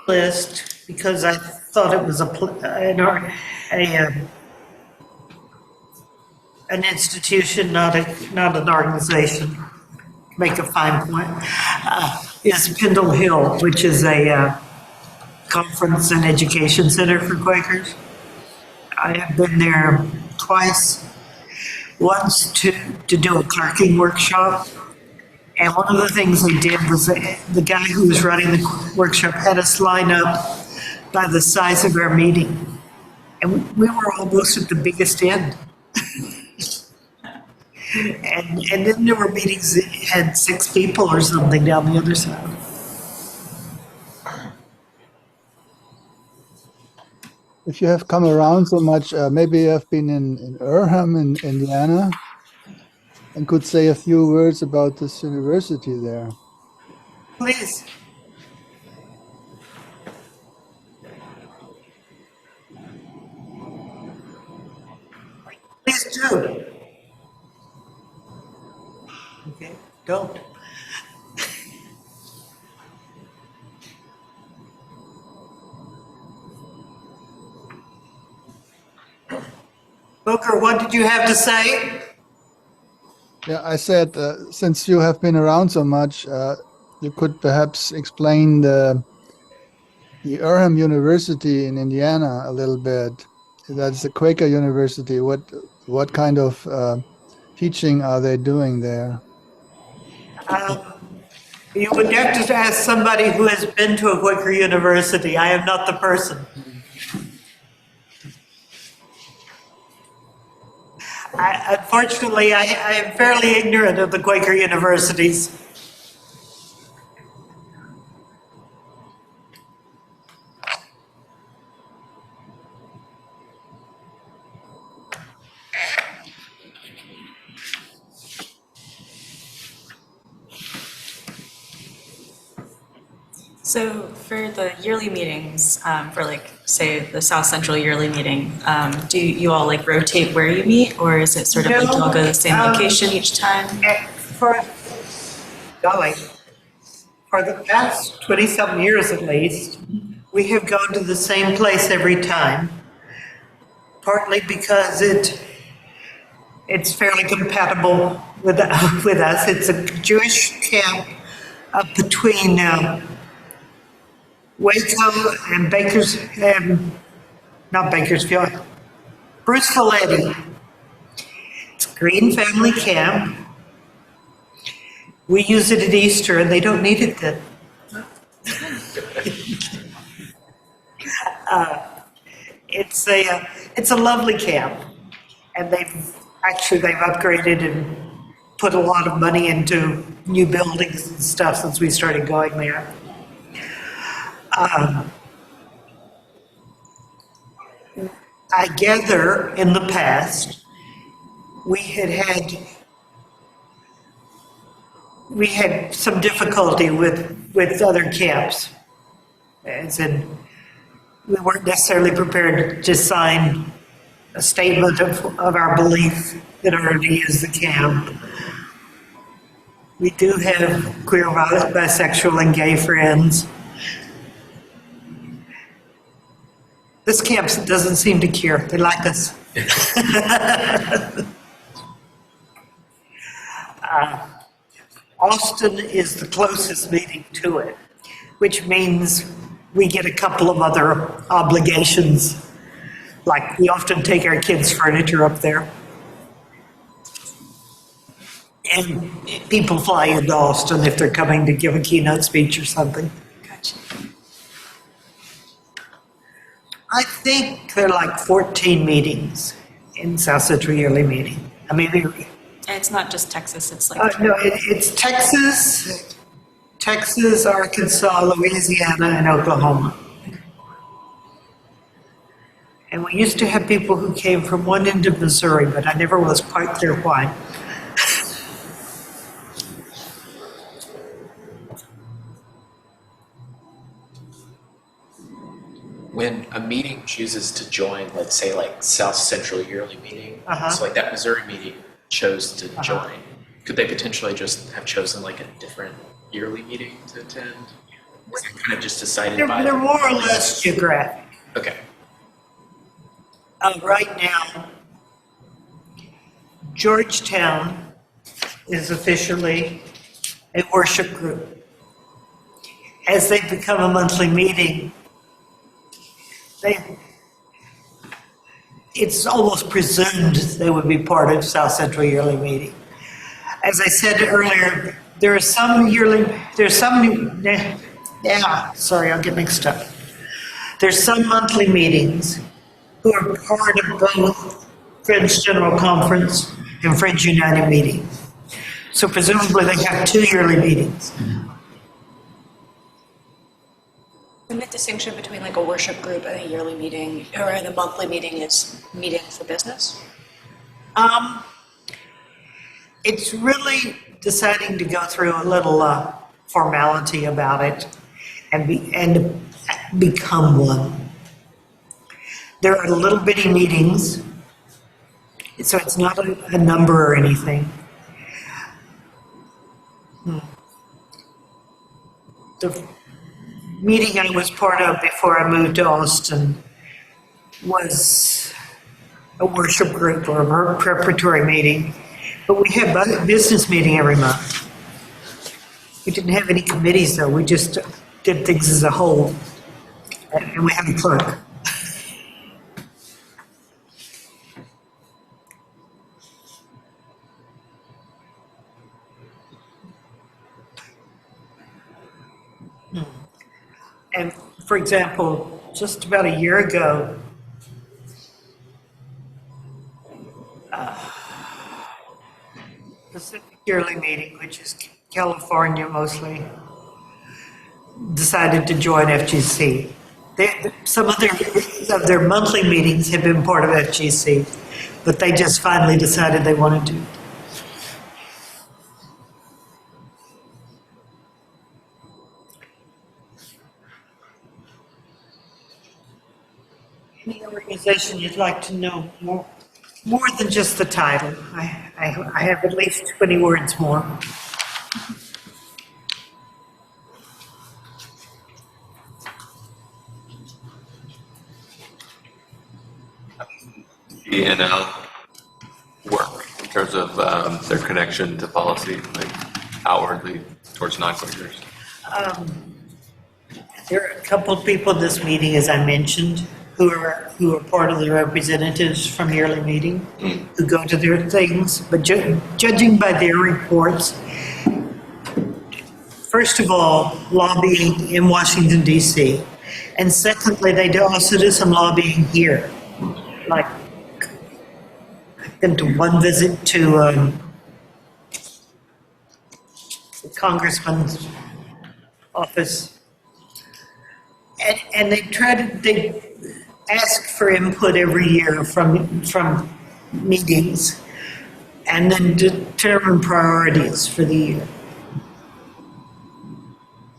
List because I thought it was an institution, not an organization. Make a fine point. Is Pendle Hill, which is a conference and education center for Quakers. I have been there twice. Once to do a clerking workshop. And one of the things they did was the guy who was running the workshop had us line up by the size of our meeting. And we were almost at the biggest end. and then there were meetings that had 6 people or something down the other side. If you have come around so much, maybe you have been in Urham in Indiana and could say a few words about this university there. Please. Please do. Okay, don't. Booker, what did you have to say? Yeah, I said, since you have been around so much, you could perhaps explain the Durham University in Indiana a little bit. That's a Quaker university. What kind of teaching are they doing there? You would have to ask somebody who has been to a Quaker university. I am not the person. Unfortunately, I am fairly ignorant of the Quaker universities. So for the yearly meetings, for like, say, the South Central yearly meeting, do you all like rotate where you meet, or is it sort of like you all go to the same location each time? For the past 27 years at least, we have gone to the same place every time, partly because it's fairly compatible with us. It's a Jewish camp up between Waco and not Bakersfield, Bruce Folletti. It's a Green family camp. We use it at Easter and they don't need it then. It's a lovely camp, and they've upgraded and put a lot of money into new buildings and stuff since we started going there. I gather in the past we had some difficulty with other camps, as in we weren't necessarily prepared to sign a statement of our belief that already is the camp. We do have queer, bisexual, and gay friends. This camp doesn't seem to care. They like us. Austin is the closest meeting to it, which means we get a couple of other obligations. Like we often take our kids' furniture up there. And people fly into Austin if they're coming to give a keynote speech or something. Gotcha. I think there are like 14 meetings in South Central Yearly Meeting. I mean, And it's not just Texas, it's like. no, it's Texas, Arkansas, Louisiana, and Oklahoma. And we used to have people who came from one end of Missouri, but I never was quite clear why. When a meeting chooses to join, let's say like South Central Yearly Meeting, Uh-huh. so like that Missouri meeting chose to join, could they potentially just have chosen like a different yearly meeting to attend? Was it kind of just decided by? They're more or less geographic. Okay. Right now, Georgetown is officially a worship group. As they become a monthly meeting, it's almost presumed they would be part of South Central Yearly Meeting. As I said earlier, there's some, I'll get mixed up. There's some monthly meetings who are part of both Friends General Conference and Friends United meetings. So presumably they have 2 yearly meetings. The distinction between like a worship group and a yearly meeting or the monthly meeting is meeting for business? It's really deciding to go through a little formality about it and become one. There are little bitty meetings, so it's not a number or anything. The meeting I was part of before I moved to Austin was a worship group or a preparatory meeting, but we have a business meeting every month. We didn't have any committees though, we just did things as a whole, and we have a clerk. And for example, just about a year ago, Pacific Yearly Meeting, which is California mostly, decided to join FGC. Some of their monthly meetings have been part of FGC, but they just finally decided they wanted to. Any organization you'd like to know more than just the title? I have at least 20 words more. BNL work in terms of their connection to policy, like outwardly towards non-Quakers? There are a couple of people in this meeting, as I mentioned, who are part of the representatives from the yearly meeting, who go to their things, but judging by their reports, first of all, lobbying in Washington, D.C., and secondly, they also do some lobbying here. Like, I've been to one visit to the congressman's office, and they ask for input every year from meetings, and then determine priorities for the year.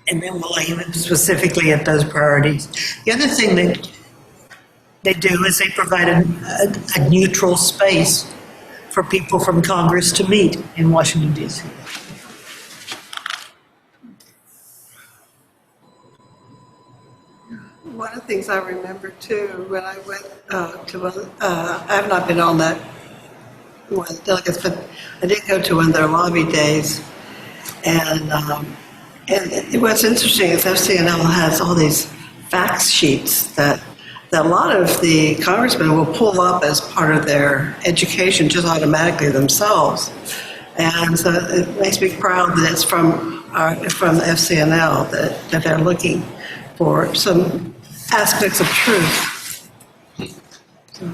And then we'll aim specifically at those priorities. The other thing that they do is they provide a neutral space for people from Congress to meet in Washington, D.C. One of the things I remember too, when I went I have not been on that one of the delegates, but I did go to one of their lobby days. And what's interesting is FCNL has all these fact sheets that a lot of the congressmen will pull up as part of their education just automatically themselves. And so it makes me proud that it's from the FCNL that they're looking for some aspects of truth. So,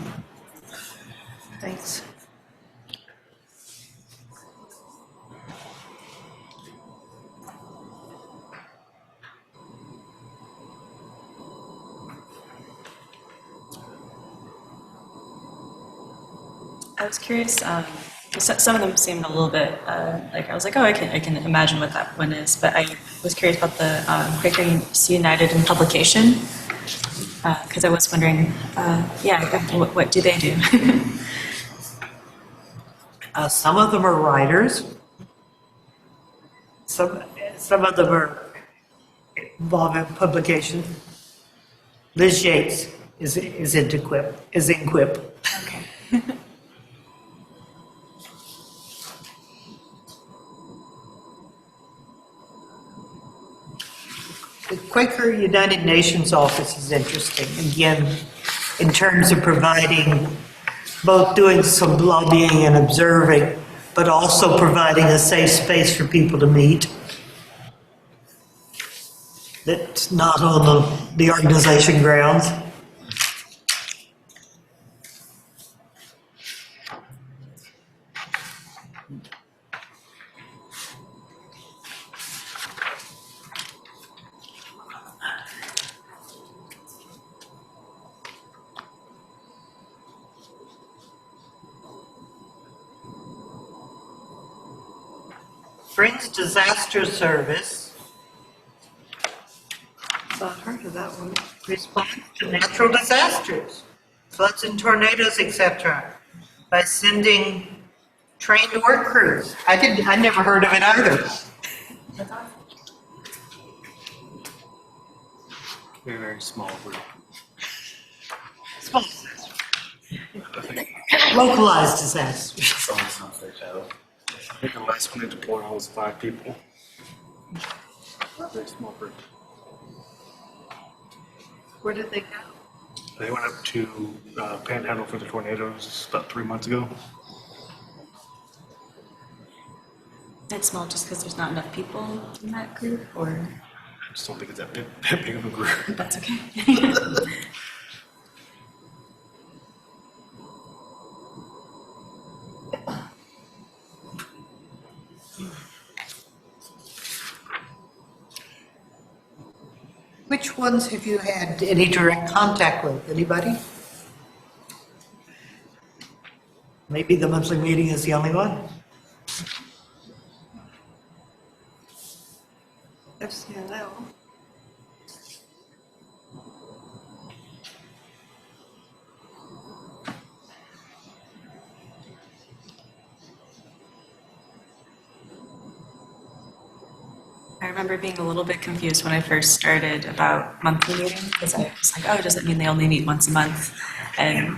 Thanks. I was curious, some of them seemed a little bit, I was like, oh, I can imagine what that one is, but I was curious about the Quakers United in publication, because I was wondering, what do they do? Some of them are writers. Some of them are involved in publication. Liz Yates is in Quip. Okay. The Quaker United Nations office is interesting, again, in terms of providing, both doing some lobbying and observing, but also providing a safe space for people to meet. That's not on the organization grounds. Friends Disaster Service I've heard of that one. responds to natural disasters, floods and tornadoes, etc., by sending trained work crews. I never heard of it either. Very, very small group. Small. localized disasters. I think the last one they deployed was 5 people. Very small group. Where did they go? They went up to Panhandle for the tornadoes about 3 months ago. It's small just because there's not enough people in that group, or I just don't think it's that big of a group. that's okay. Which ones have you had any direct contact with? Anybody? Maybe the monthly meeting is the only one? FCNL. I remember being a little bit confused when I first started about monthly meetings, because I was like, oh, does it mean they only meet once a month? And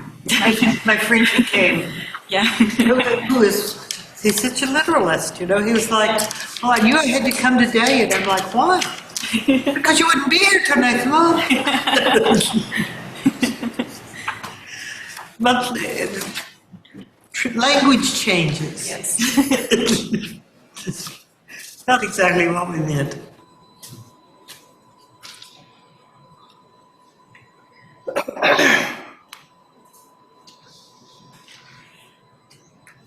My friend who came, yeah. who is, he's such a literalist, you know, he was like, oh, I knew I had to come today, and I'm like, why? Because you wouldn't be here till next month. Monthly, language changes. Yes. Not exactly what we meant.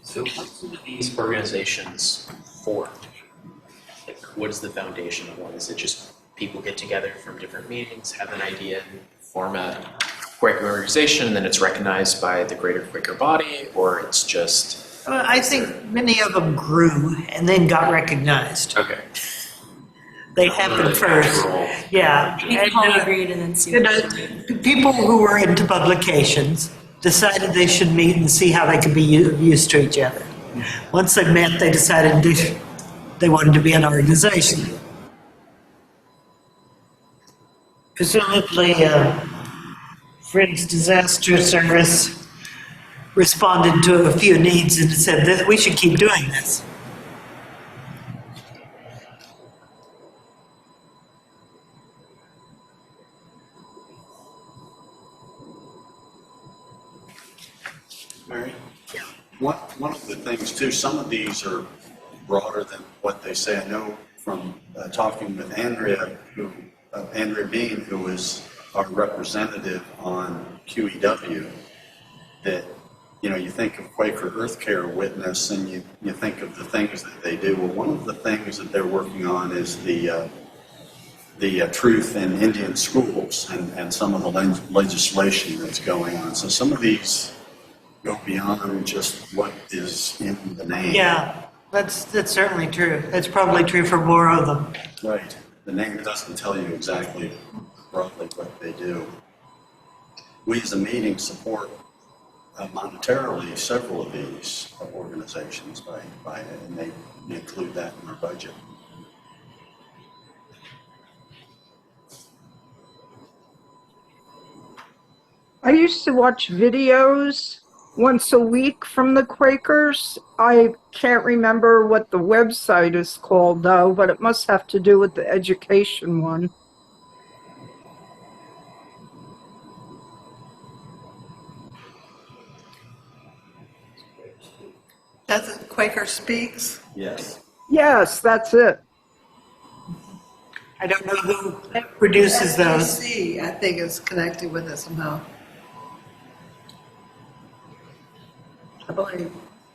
So how do these organizations form? Like, what is the foundation of one? Is it just people get together from different meetings, have an idea, and form a Quaker organization, and then it's recognized by the greater Quaker body, or it's just... I think many of them grew and then got recognized. Okay. They happened first. Yeah. We can all agreed and then see You what know, to do. people who were into publications decided they should meet and see how they could be used to each other. Once they met, they decided they wanted to be an organization. Presumably, Friends Disaster Service responded to a few needs and said that we should keep doing this. Mary? One of the things too, some of these are broader than what they say. I know from talking with Andrea Bean, who is our representative on QEW, that, you know, you think of Quaker Earth Care Witness and you think of the things that they do. Well, one of the things that they're working on is the truth in Indian schools and some of the legislation that's going on. So some of these go beyond just what is in the name. Yeah, that's certainly true. That's probably true for more of them. Right. The name doesn't tell you exactly broadly what they do. We as a meeting support monetarily several of these organizations and they include that in our budget. I used to watch videos once a week from the Quakers. I can't remember what the website is called though, but it must have to do with the education one. That's it, Quaker Speaks? Yes. Yes, that's it. I don't know who produces those. FTC, I think, is connected with it somehow. I believe.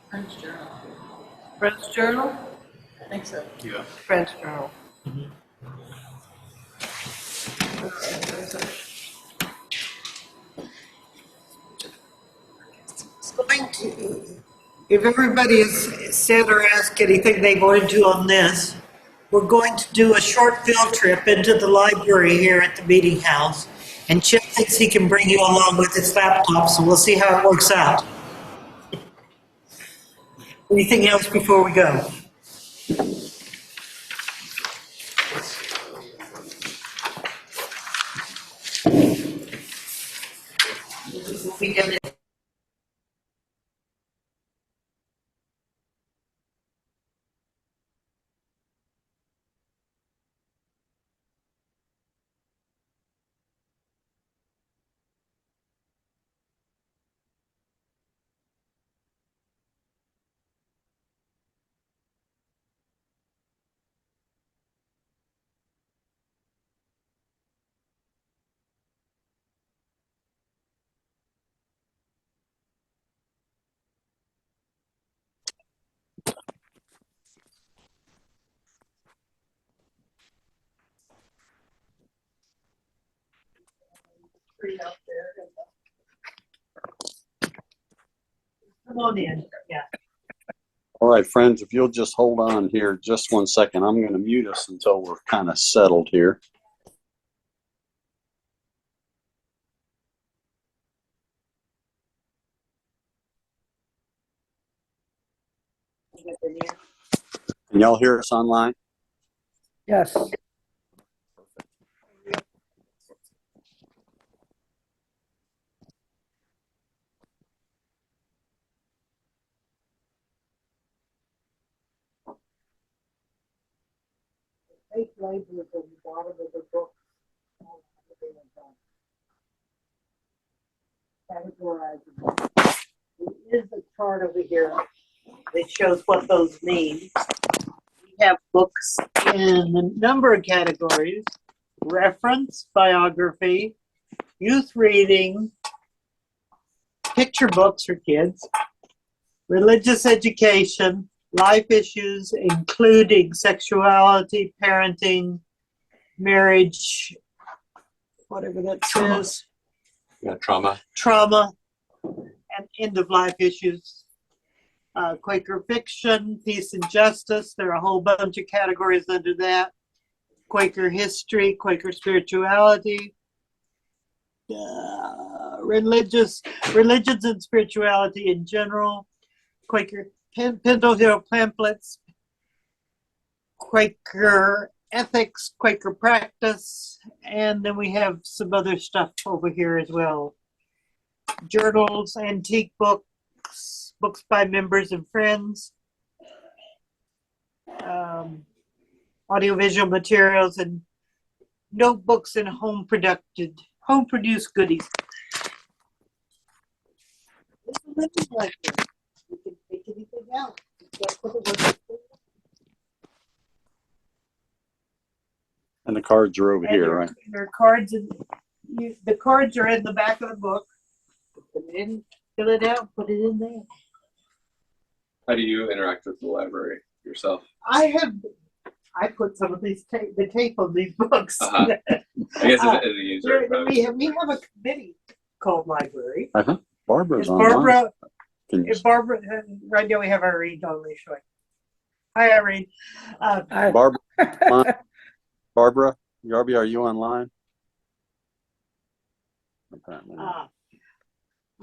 French Journal. French Journal? I think so. Yeah. French Journal. If everybody has said or asked anything they wanted to on this, we're going to do a short field trip into the library here at the meeting house. And Chip thinks he can bring you along with his laptop, so we'll see how it works out. Anything else before we go? We did it. Come on in, yeah. All right, friends, if you'll just hold on here just 1 second, I'm going to mute us until we're kind of settled here. Can y'all hear us online? Yes. There is a chart over here that shows what those mean. We have books in a number of categories: reference, biography, youth reading, picture books for kids, religious education, life issues, including sexuality, parenting, marriage, whatever that says, Yeah, trauma. trauma, and end of life issues. Quaker fiction, peace and justice. There are a whole bunch of categories under that. Quaker history, Quaker spirituality, religions and spirituality in general, Quaker Pendle Hill pamphlets, Quaker ethics, Quaker practice, and then we have some other stuff over here as well. Journals, antique books, books by members and friends, audiovisual materials, and notebooks and home-produced goodies. It's a living library. You can take anything out. That's what it was. And the cards are over here, right? There are cards, and the cards are in the back of the book. Put it in, fill it out, put it in there. How do you interact with the library yourself? I put some of these the tape on these books. I guess as a user. We have a committee called library. Barbara's Is online. Barbara, right now we have Irene only showing. Hi, Irene. Barbara, Yarby, are you online? Apparently not.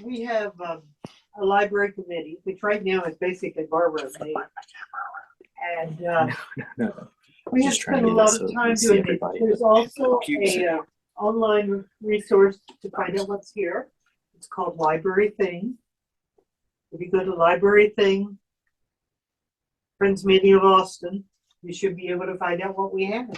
We have a library committee, which right now is basically Barbara and me. And we have spent a lot of time doing it. There's also a online resource to find out what's here. It's called Library Thing. If you go to Library Thing, Friends Meeting of Austin, you should be able to find out what we have.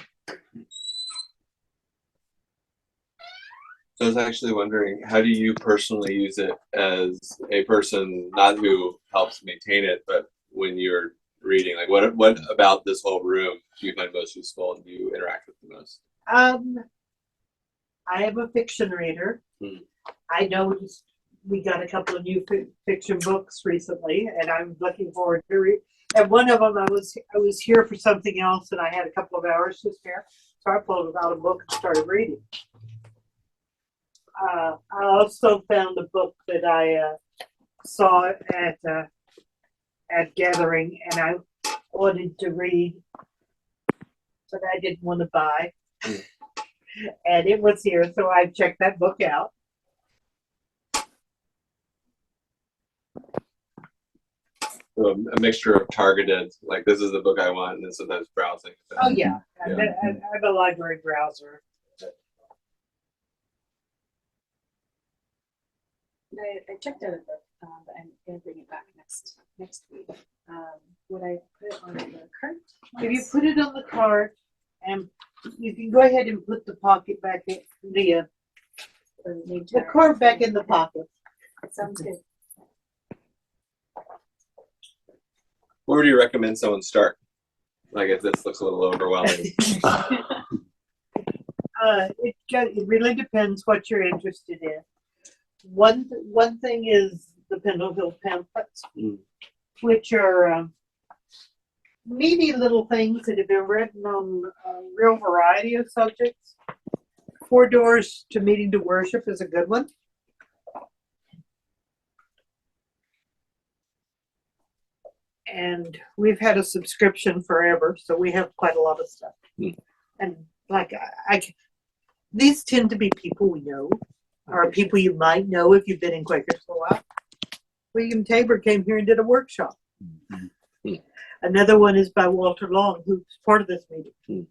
So I was actually wondering, how do you personally use it as a person, not who helps maintain it, but when you're reading? Like, what about this whole room do you find most useful and you interact with the most? I am a fiction reader. I know we got a couple of new fiction books recently, and I'm looking forward to read. And one of them, I was here for something else, and I had a couple of hours to spare, so I pulled out a book and started reading. I also found a book that I saw at Gathering, and I wanted to read, but I didn't want to buy. And it was here, so I checked that book out. So a mixture of targeted, like this is the book I want, and then sometimes browsing. Oh yeah, I'm a library browser. I checked out a book, but I'm going to bring it back next week. Would I put it on the cart? If you put it on the cart, and you can go ahead and put the pocket back in the card back in the pocket. Sounds good. Where would you recommend someone start? Like if this looks a little overwhelming. It really depends what you're interested in. One thing is the Pendle Hill pamphlets, which are meaty little things that have been written on a real variety of subjects. Four Doors to Meeting to Worship is a good one. And we've had a subscription forever, so we have quite a lot of stuff. And like these tend to be people we know, or people you might know if you've been in Quakers for a while. William Tabor came here and did a workshop. Another one is by Walter Long, who's part of this meeting.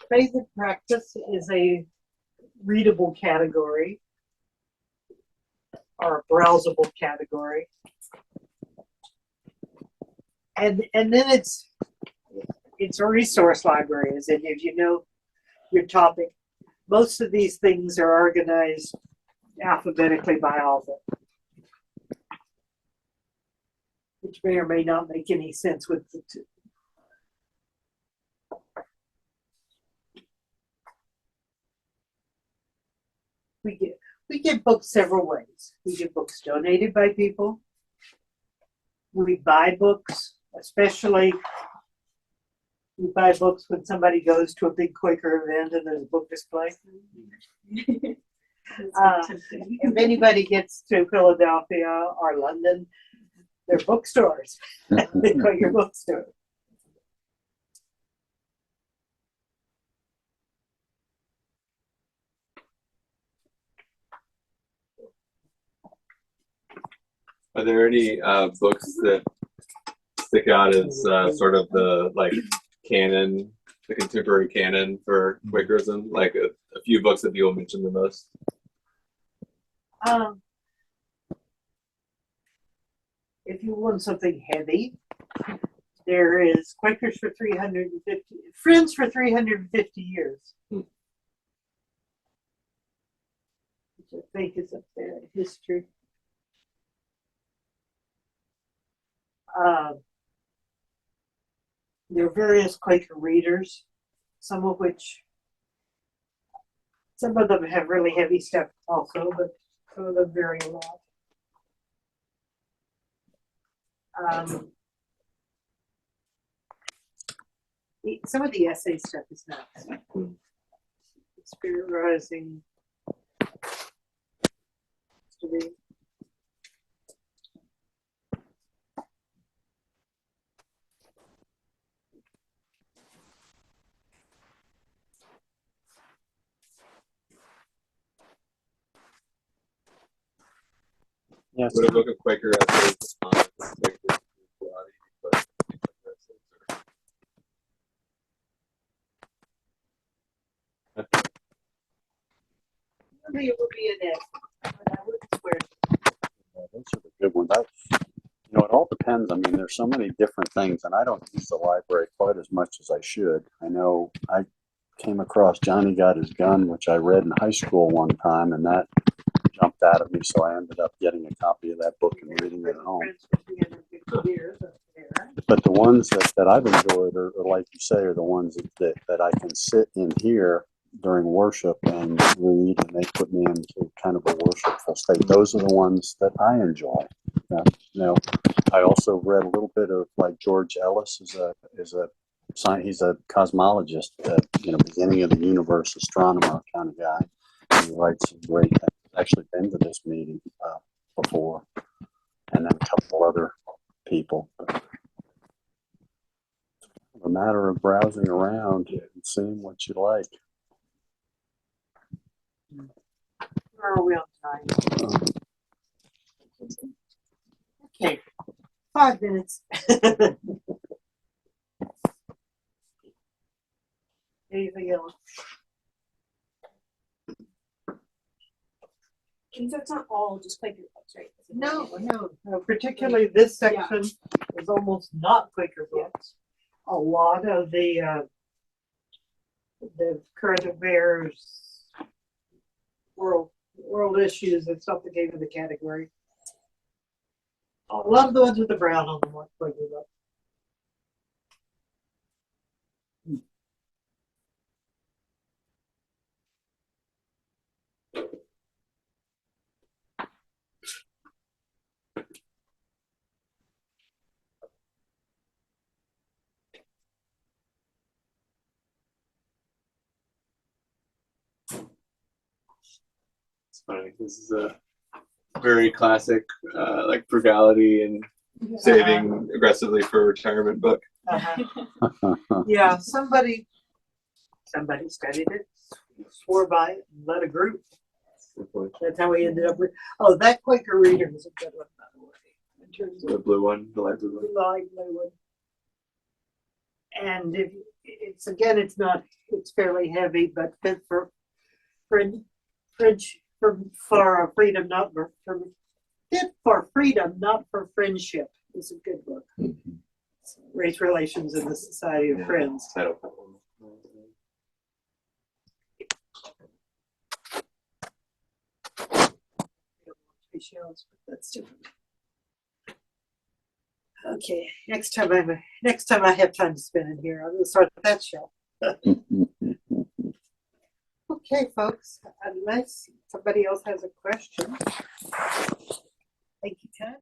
Faith and Practice is a readable category or a browsable category. And then it's a resource library, as it gives you know your topic. Most of these things are organized alphabetically by author, which may or may not make any sense with the two. We get books several ways. We get books donated by people. We buy books, especially we buy books when somebody goes to a big Quaker event and there's a book display. If anybody gets to Philadelphia or London, they're bookstores. Quaker bookstores. Are there any books that stick out as sort of the canon, the contemporary canon for Quakerism? Like a few books that people mention the most? If you want something heavy, there is Quakers for 350, Friends for 350 Years. Which I think is up there, history. There are various Quaker readers, some of them have really heavy stuff also, but some of them vary a lot. Some of the essay stuff is nuts. Spirit Rising. Yes. Would a book of Quaker essays on Quaker spirituality be put in Quaker essays, or? I think it would be an essay, but I wouldn't swear. Those are the good ones. It all depends. I mean, there's so many different things, and I don't use the library quite as much as I should. I know I came across Johnny Got His Gun, which I read in high school one time, and that jumped out at me, so I ended up getting a copy of that book and reading it at home. But the ones that I've enjoyed are like you say, are the ones that I can sit in here during worship and read, and they put me into kind of a worshipful state. Those are the ones that I enjoy. I also read a little bit of George Ellis he's a cosmologist, beginning of the universe astronomer kind of guy. He writes some great things. I've actually been to this meeting before, and then a couple other people. A matter of browsing around and seeing what you like. Where are we on time? Okay, 5 minutes. Anything else? And that's not all just Quaker books, right? No. Particularly this section is almost not Quaker books. A lot of the current affairs, world issues and stuff that came in the category. A lot of the ones with the brown on them weren't Quaker books. It's funny. This is a very classic, like frugality and saving aggressively for retirement book. Yeah, somebody studied it, swore by it, and led a group. That's how we ended up with, oh, that Quaker reader was a good one, by the way. In terms of The blue one, the light blue one. light blue one. And if it's, again, it's not, it's fairly heavy, but fit for freedom, not for fit for freedom, not for friendship is a good book. Race relations in the Society of Friends. Shows, but that's different. Okay, next time I have time to spend in here, I'm gonna start that show. Okay, folks, unless somebody else has a question. Thank you, Ted.